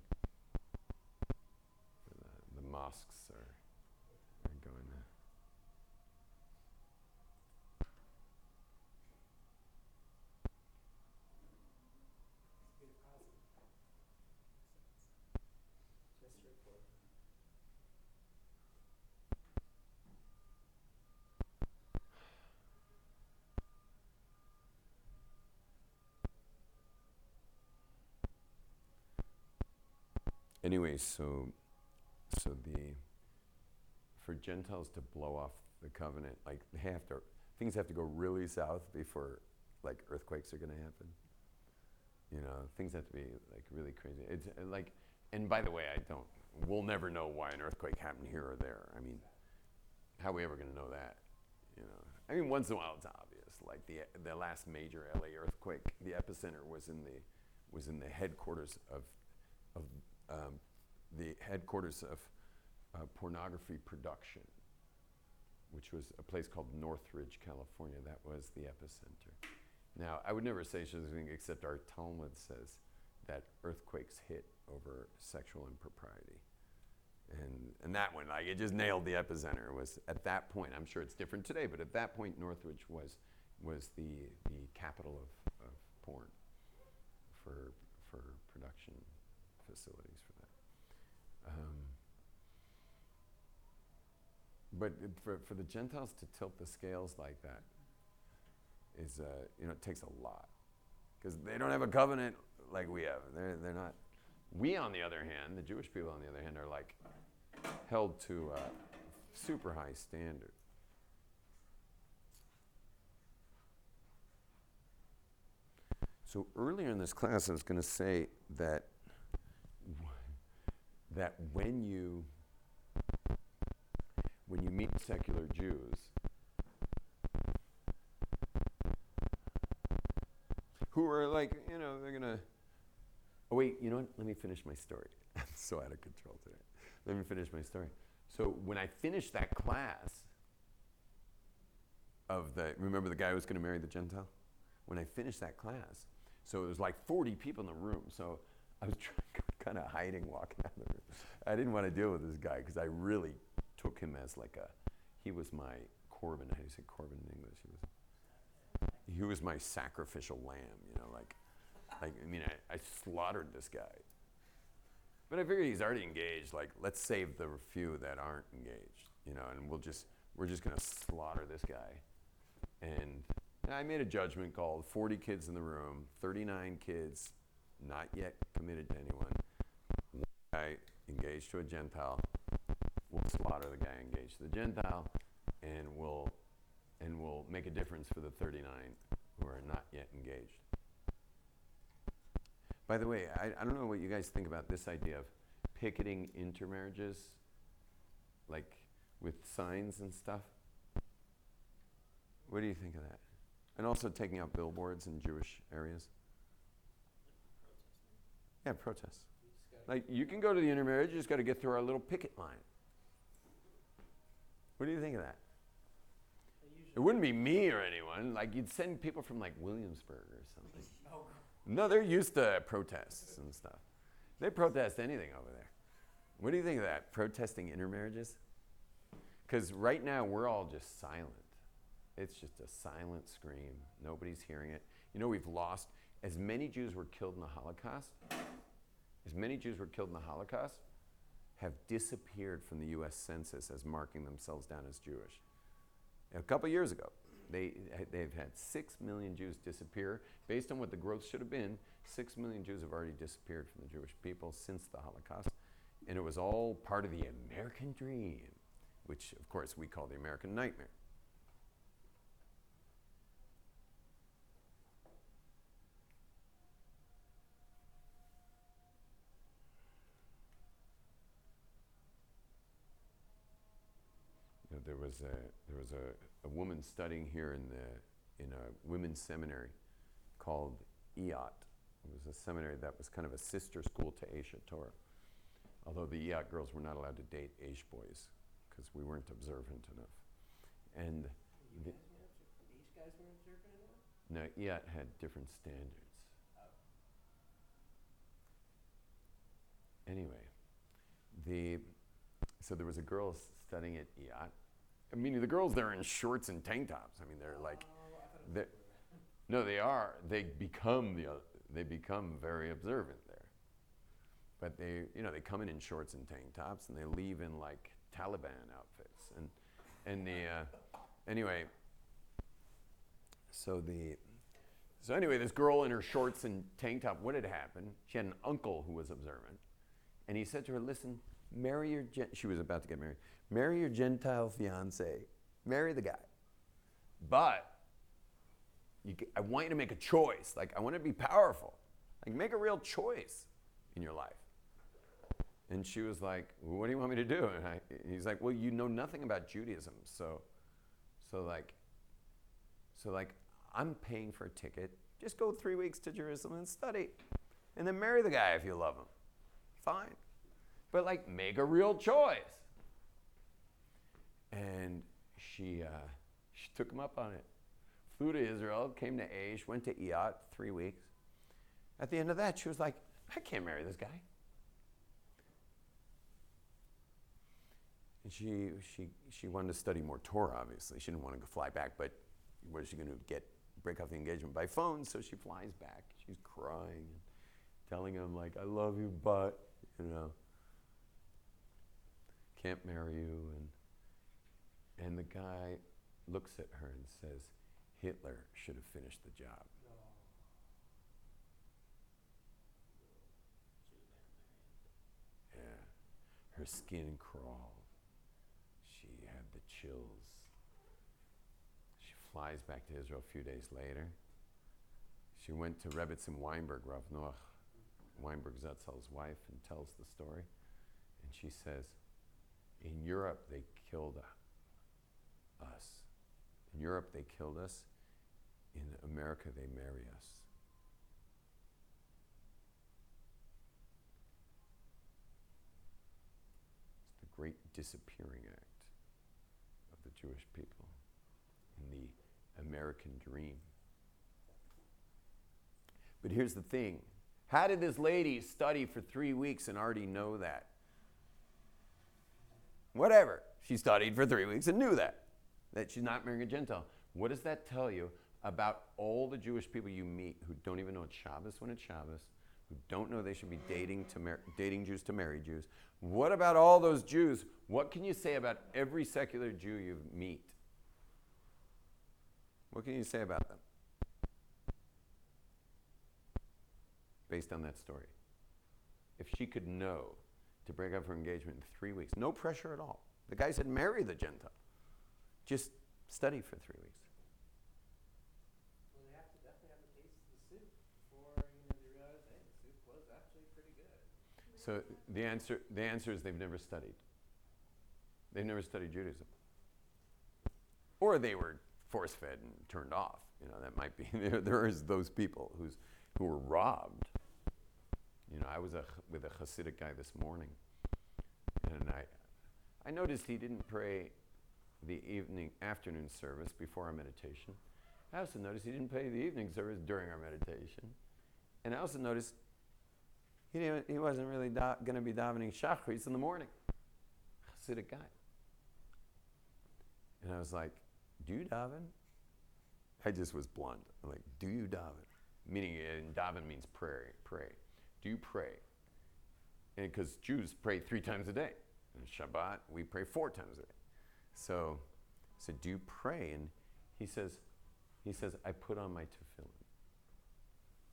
The mosques are going there. Just report. Anyway, so for Gentiles to blow off the covenant, things have to go really south before earthquakes are going to happen. Things have to be really crazy. It's and by the way, we'll never know why an earthquake happened here or there. I mean, how are we ever going to know that? I mean, once in a while it's obvious. Like the last major LA earthquake, the epicenter was in the headquarters of pornography production, which was a place called Northridge, California. That was the epicenter. Now, I would never say such a thing, except our Talmud says that earthquakes hit over sexual impropriety. And that one, it just nailed the epicenter. It was at that point, I'm sure it's different today, but at that point, Northridge was the capital of porn for production facilities for that. But for the Gentiles to tilt the scales like that is, it takes a lot. Because they don't have a covenant like we have. They're not. We, on the other hand, the Jewish people, on the other hand, are held to a super high standard. So earlier in this class, I was going to say that when you meet secular Jews who are they're going to, oh wait, you know what? Let me finish my story. I'm so out of control today. Let me finish my story. So when I finished that class remember the guy who was going to marry the Gentile? When I finished that class, so it was 40 people in the room. So I was kind of hiding, walking out of the room. I didn't want to deal with this guy because I really took him as like he was my Corbin. How do you say Corbin in English? He was my sacrificial lamb, you know, like I mean, I slaughtered this guy. But I figured he's already engaged. Like, let's save the few that aren't engaged, you know, and we're just going to slaughter this guy. And I made a judgment call. 40 kids in the room, 39 kids, not yet committed to anyone. One guy engaged to a Gentile. We'll slaughter the guy engaged to the Gentile, and we'll make a difference for the 39 who are not yet engaged. By the way, I don't know what you guys think about this idea of picketing intermarriages, like with signs and stuff. What do you think of that? And also taking out billboards in Jewish areas. Yeah, protests. Like, you can go to the intermarriage, you just got to get through our little picket line. What do you think of that? It wouldn't be me or anyone. Like, you'd send people from like Williamsburg or something. No, they're used to protests and stuff. They protest anything over there. What do you think of that? Protesting intermarriages? Because right now we're all just silent. It's just a silent scream. Nobody's hearing it. You know, we've lost, as many Jews were killed in the Holocaust, have disappeared from the US Census as marking themselves down as Jewish. A couple years ago, they've had 6 million Jews disappear. Based on what the growth should have been, 6 million Jews have already disappeared from the Jewish people since the Holocaust. And it was all part of the American dream, which of course we call the American nightmare. You know, there was a woman studying here in a women's seminary called EOT. It was a seminary that was kind of a sister school to Aish Torah. Although the EOT girls were not allowed to date Aish boys because we weren't observant enough. And These guys weren't observant enough? no, EOT had different standards. Anyway, so there was a girl studying at EOT. I mean, the girls there are in shorts and tank tops. I mean, they're like, no, they are. They become very observant there. But they come in shorts and tank tops, and they leave in like Taliban outfits. Anyway, so anyway, this girl in her shorts and tank top, what had happened? She had an uncle who was observant, and he said to her, "Listen, she was about to get married. Marry your Gentile fiance. Marry the guy. But I want you to make a choice. Like, I want to be powerful. Like, make a real choice in your life." And she was like, "Well, what do you want me to do?" And he's like, "Well, you know nothing about Judaism, so I'm paying for a ticket. Just go 3 weeks to Jerusalem and study, and then marry the guy if you love him. Fine, but like, make a real choice." And she took him up on it. Flew to Israel, came to Aish, went to EOT 3 weeks. At the end of that, she was like, "I can't marry this guy." And she wanted to study more Torah, obviously. She didn't want to fly back, but what is she going to break off the engagement by phone? So she flies back. She's crying, and telling him, like, "I love you, but, can't marry you." And the guy looks at her and says, "Hitler should have finished the job." Yeah. Her skin crawled. She had the chills. She flies back to Israel a few days later. She went to Rebbetzin Weinberg, Rav Noach Weinberg Zatzal's wife, and tells the story. And she says, "In Europe, they killed us. In Europe, they killed us. In America, they marry us." It's the great disappearing act of the Jewish people in the American dream. But here's the thing. How did this lady study for 3 weeks and already know that? Whatever. She studied for 3 weeks and knew that she's not marrying a Gentile. What does that tell you about all the Jewish people you meet who don't even know it's Shabbos when it's Shabbos, who don't know they should be dating Jews to marry Jews? What about all those Jews? What can you say about every secular Jew you meet? What can you say about them based on that story? If she could know to break up her engagement in 3 weeks, no pressure at all. The guy said, marry the Gentile. Just study for 3 weeks. Well, they have to definitely have a taste of the soup before, they realize, hey, the soup was actually pretty good. So the answer is they've never studied. They've never studied Judaism. Or they were force-fed and turned off. That might be. There is those people who were robbed. I was with a Hasidic guy this morning, and I noticed he didn't pray the afternoon service before our meditation. I also noticed he didn't pray the evening service during our meditation. And I also noticed he wasn't really going to be davening Shachris in the morning. Hasidic guy. And I was like, do you daven? I just was blunt. I'm like, do you daven? Meaning, daven means pray. Do you pray? And because Jews pray 3 times a day. And Shabbat, we pray 4 times a day. So I said, do you pray? And he says, I put on my tefillin.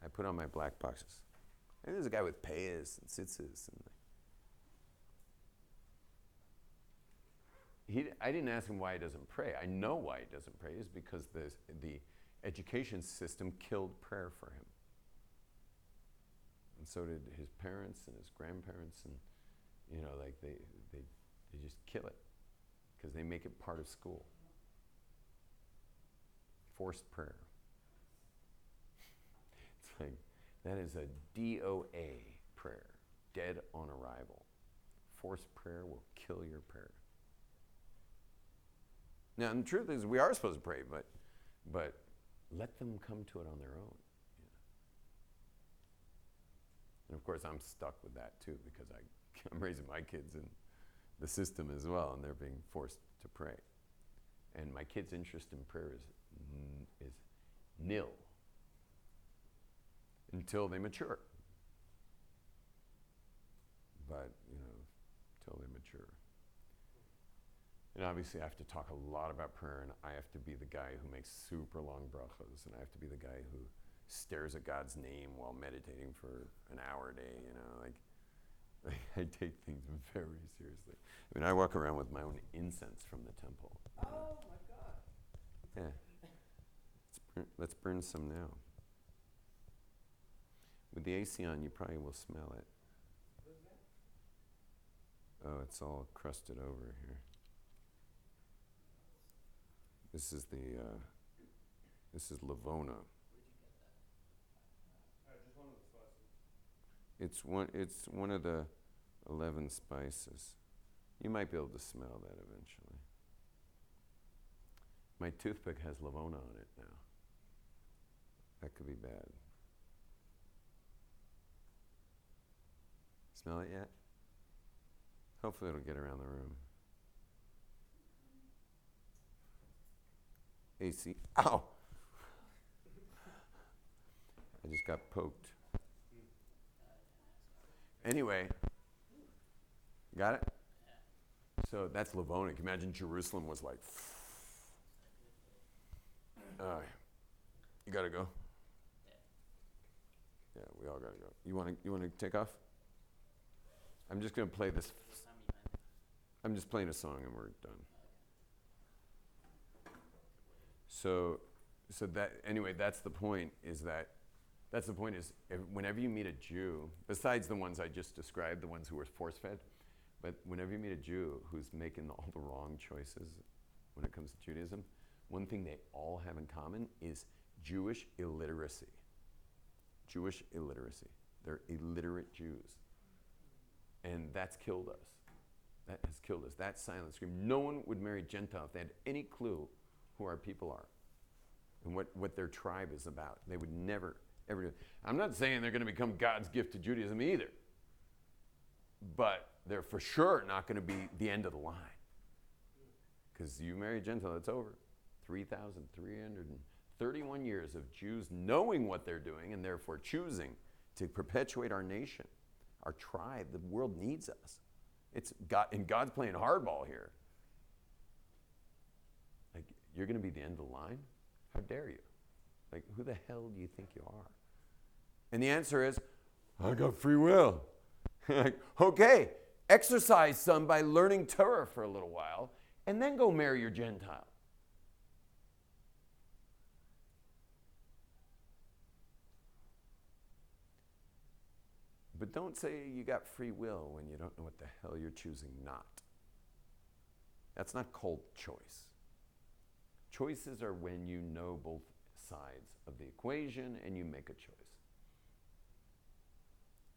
I put on my black boxes. And there's a guy with payas and tzitzis. I didn't ask him why he doesn't pray. I know why he doesn't pray. Is because the education system killed prayer for him. And so did his parents and his grandparents. And, they just kill it. Because they make it part of school. Forced prayer. It's like, that is a DOA prayer, dead on arrival. Forced prayer will kill your prayer. Now, and the truth is, we are supposed to pray, but let them come to it on their own. And of course, I'm stuck with that too, because I'm raising my kids in the system as well, and they're being forced to pray. And my kids' interest in prayer is nil until they mature. But, until they mature. And obviously I have to talk a lot about prayer, and I have to be the guy who makes super long brachos, and I have to be the guy who stares at God's name while meditating for an hour a day, I take things very seriously. I mean, I walk around with my own incense from the temple. Oh my God. Yeah. Let's burn some now. With the AC on, you probably will smell it. What is that? Oh, it's all crusted over here. This is Lavona. Just one of the spices. It's one of the 11 spices. You might be able to smell that eventually. My toothpick has Lavona on it now. That could be bad. Smell it yet? Hopefully it'll get around the room. AC. Ow! I just got poked. Anyway, got it? So that's Lavona. Can you imagine Jerusalem was like, you gotta go? Yeah, we all gotta go. You wanna take off? I'm just gonna play this. I'm just playing a song and we're done. So that, anyway, that's the point is whenever you meet a Jew, besides the ones I just described, the ones who were force-fed, but whenever you meet a Jew who's making all the wrong choices when it comes to Judaism, one thing they all have in common is Jewish illiteracy. Jewish illiteracy. They're illiterate Jews. And that's killed us. That has killed us. That silent scream. No one would marry Gentile if they had any clue who our people are and what their tribe is about. They would never, I'm not saying they're going to become God's gift to Judaism either, but they're for sure not going to be the end of the line. Because you marry a Gentile, it's over. 3,331 years of Jews knowing what they're doing and therefore choosing to perpetuate our nation, our tribe. The world needs us. It's God, and God's playing hardball here. Like, you're going to be the end of the line? How dare you? Like, who the hell do you think you are? And the answer is, I got free will. Like, okay, exercise some by learning Torah for a little while, and then go marry your Gentile. But don't say you got free will when you don't know what the hell you're choosing not. That's not called choice. Choices are when you know both sides of the equation and you make a choice.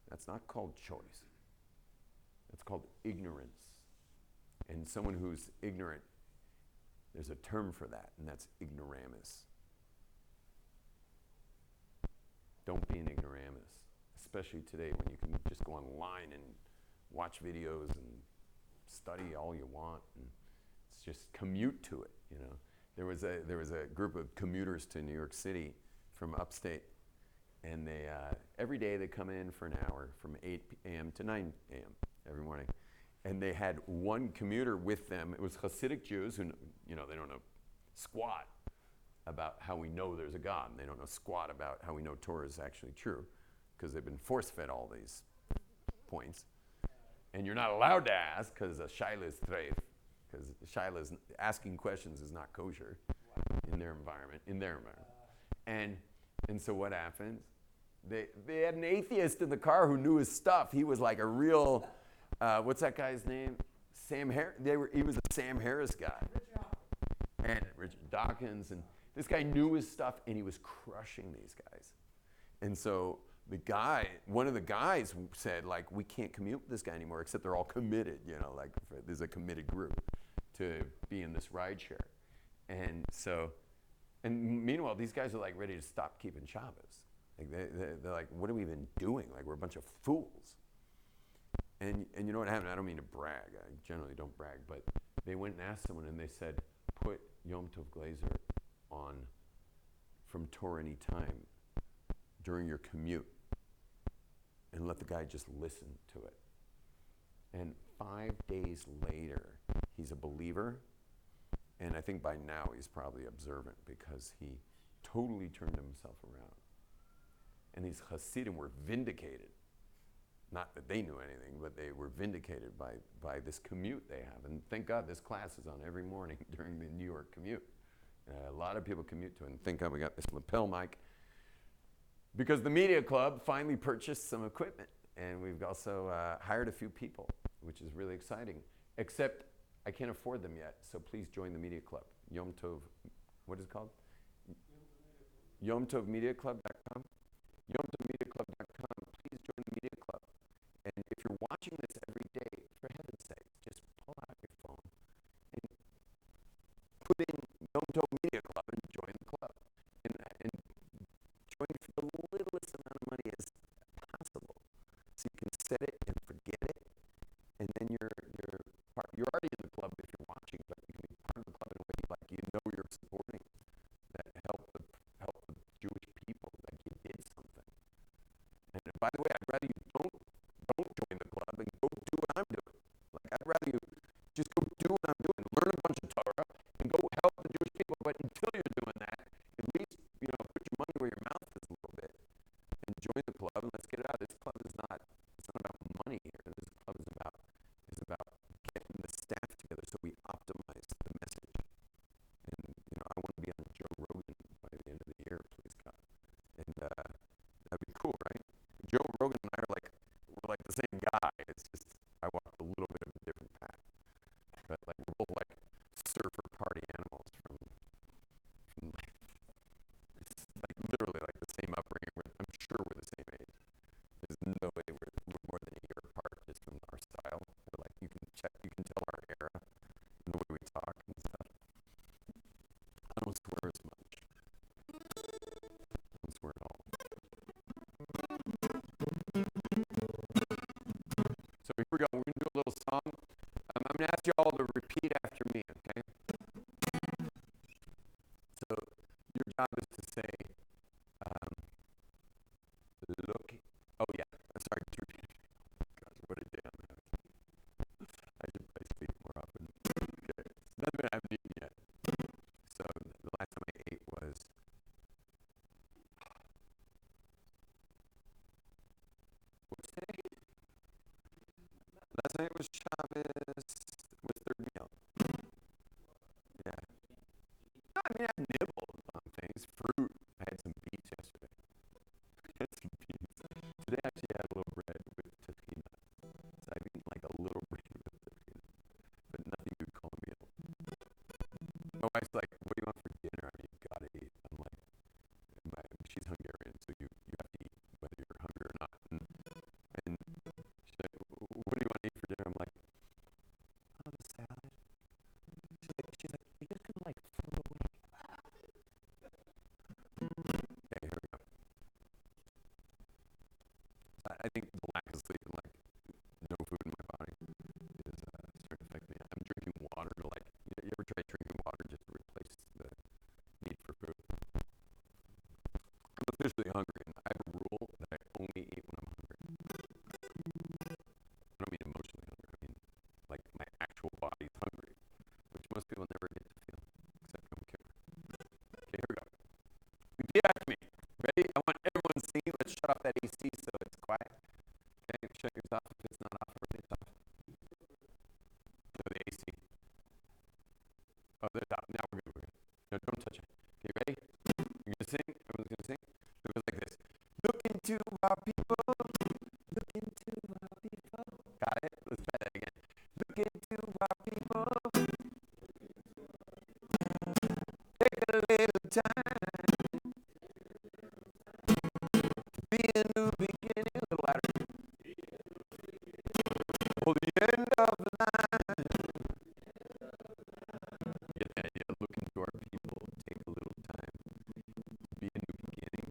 That's not called choice. That's called ignorance. And someone who's ignorant, there's a term for that, and that's ignoramus. Don't be an ignoramus, especially today when you can just go online and watch videos and study all you want, and it's just commute to it, you know. There was a group of commuters to New York City from upstate, and they every day they come in for an hour from 8 a.m. to 9 a.m. every morning. And they had one commuter with them. It was Hasidic Jews who, you know, they don't know squat about how we know there's a God. And they don't know squat about how we know Torah is actually true, because they've been force-fed all these points. And you're not allowed to ask because a shaila is treif, because shaila is asking questions is not kosher in their environment. And so what happens? They had an atheist in the car who knew his stuff. He was like a real, what's that guy's name? Sam Harris. He was a Sam Harris guy. And Richard Dawkins. And this guy knew his stuff, and he was crushing these guys. And so one of the guys said, like, we can't commute with this guy anymore, except they're all committed, you know, like there's a committed group to be in this ride share. And meanwhile, these guys are like ready to stop keeping Shabbos. Like they're like, what are we even doing? Like, we're a bunch of fools. And you know what happened? I don't mean to brag. I generally don't brag, but they went and asked someone, and they said, put Yom Tov Glazer on from Torah Anytime during your commute, and let the guy just listen to it. And 5 days later, he's a believer, and I think by now he's probably observant, because he totally turned himself around. And these Hasidim were vindicated. Not that they knew anything, but they were vindicated by this commute they have. And thank God this class is on every morning during the New York commute. A lot of people commute to it, and thank God we got this lapel mic, because the Media Club finally purchased some equipment, and we've also hired a few people, which is really exciting. Except I can't afford them yet, so please join the Media Club. Yom Tov, what is it called? YomTovMediaClub.com. YomTovMediaClub.com. Please join the Media Club. And if you're watching this every day, for heaven's sake, just pull out your phone and put in Yom Tov Media Club and join the club. And join for the littlest amount of money as possible. So you can set it and forget it, and then you're already in the club if you're watching, but you can be part of the club in a way like you know you're supporting, that help the Jewish people, that you did something. And by the way, I'd rather you don't join the club and go do what I'm doing. Like, I'd rather you just go do what I'm doing, learn a bunch of Torah, and go help the Jewish people. But until you're doing that, at least, you know, put your money where your mouth is a little bit, and join the club, and let's get it out. This club is not about money here. This club is about getting the staff together so we optimize the message. And, you know, I want to be on Joe Rogan by the end of the year, please God. And that'd be cool, right? Joe Rogan and I we're like the same guy. It's just I walk a little bit of a different path. But like, we're both like surfer party animals from it's like literally like the same upbringing. I'm sure we're the same age. repeat after me, okay? So your job is to say, look. Oh yeah, I'm sorry. Just repeat. Gosh, what a day I'm having. I should probably sleep more often. Okay. Nothing I haven't eaten yet. So the last time I ate was. What's today? Last night was Shabbos. Was third meal. Yeah. No, I mean I nibbled on things. Fruit. I had some beets yesterday. I had some beets. Today I actually had a little bread with tahina. So I've eaten like a little bread with tahina. But nothing you would call a meal. My wife's like, what do you want for dinner? I mean, you gotta eat. I'm like, she's Hungarian, so you have to eat whether you're hungry or not. And she's like, what do you want to eat for dinner? I'm like, oh, the salad. She's like, you're just gonna like throw it away. Okay, here we go. I think the lack of sleep and like no food in my body is starting to affect me. I'm drinking water to like, you ever try drinking water just to replace the need for food? I'm officially hungry, and I have a rule that I only eat when I'm hungry. I don't mean emotionally hungry, I mean like my actual body's hungry, which most people never get to feel, except Yom Kippur. Okay, here we go. Repeat after me. Ready? I want everyone to see. Let's shut off that AC so it's quiet. Okay, shut yours off if it's not off or if it's off. So the AC. Oh, there's out. Now we're good. No, don't touch it. Okay, ready? You're gonna sing. Everyone's gonna sing. So it goes like this. Look into our people. Look into our people. Got it? Let's try that again. Look into our people. Take a little time to be a new beginning. A little louder. For the end of the line. Get the idea. Look into our people. Take a little time to be a new beginning.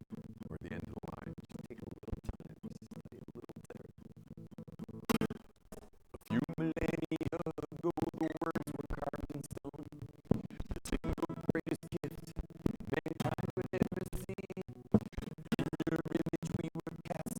Or the end of the line. Just take a little time. Just study a little there. A few millennia ago, the words were carved in stone. The single greatest gift mankind would ever see. In your image we were cast,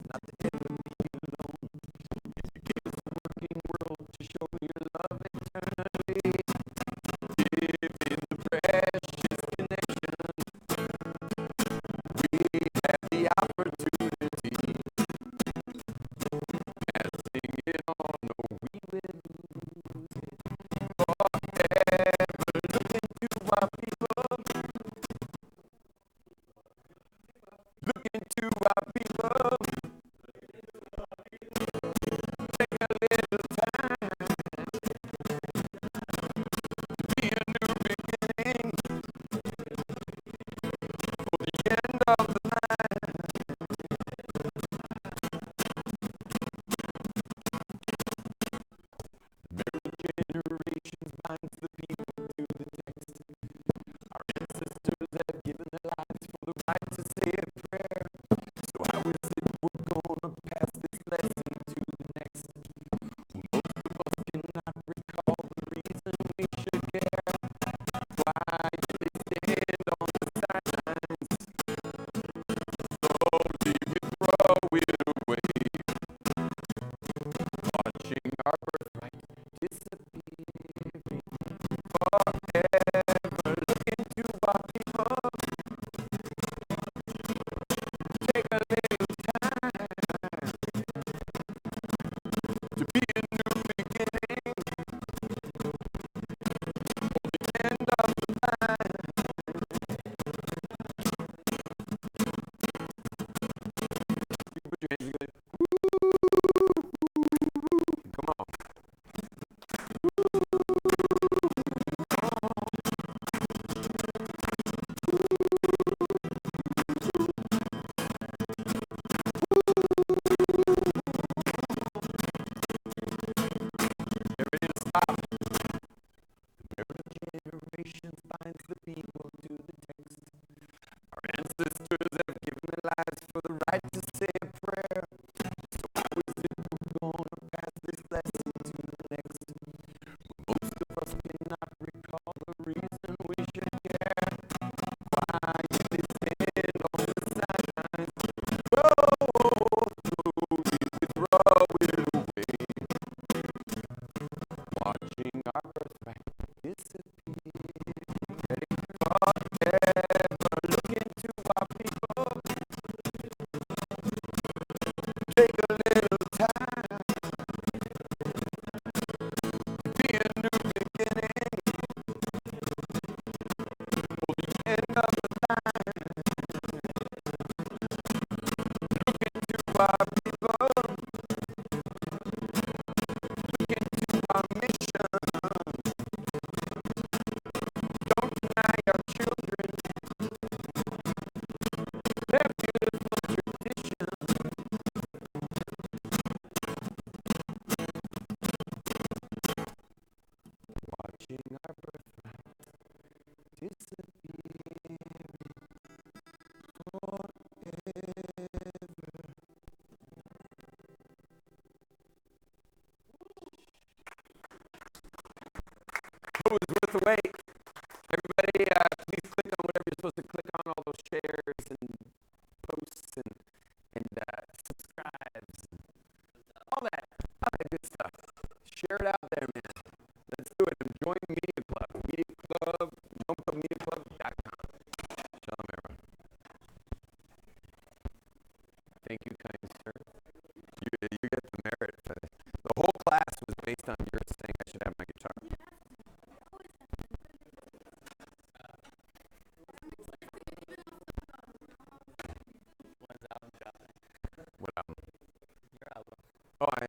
Oh, I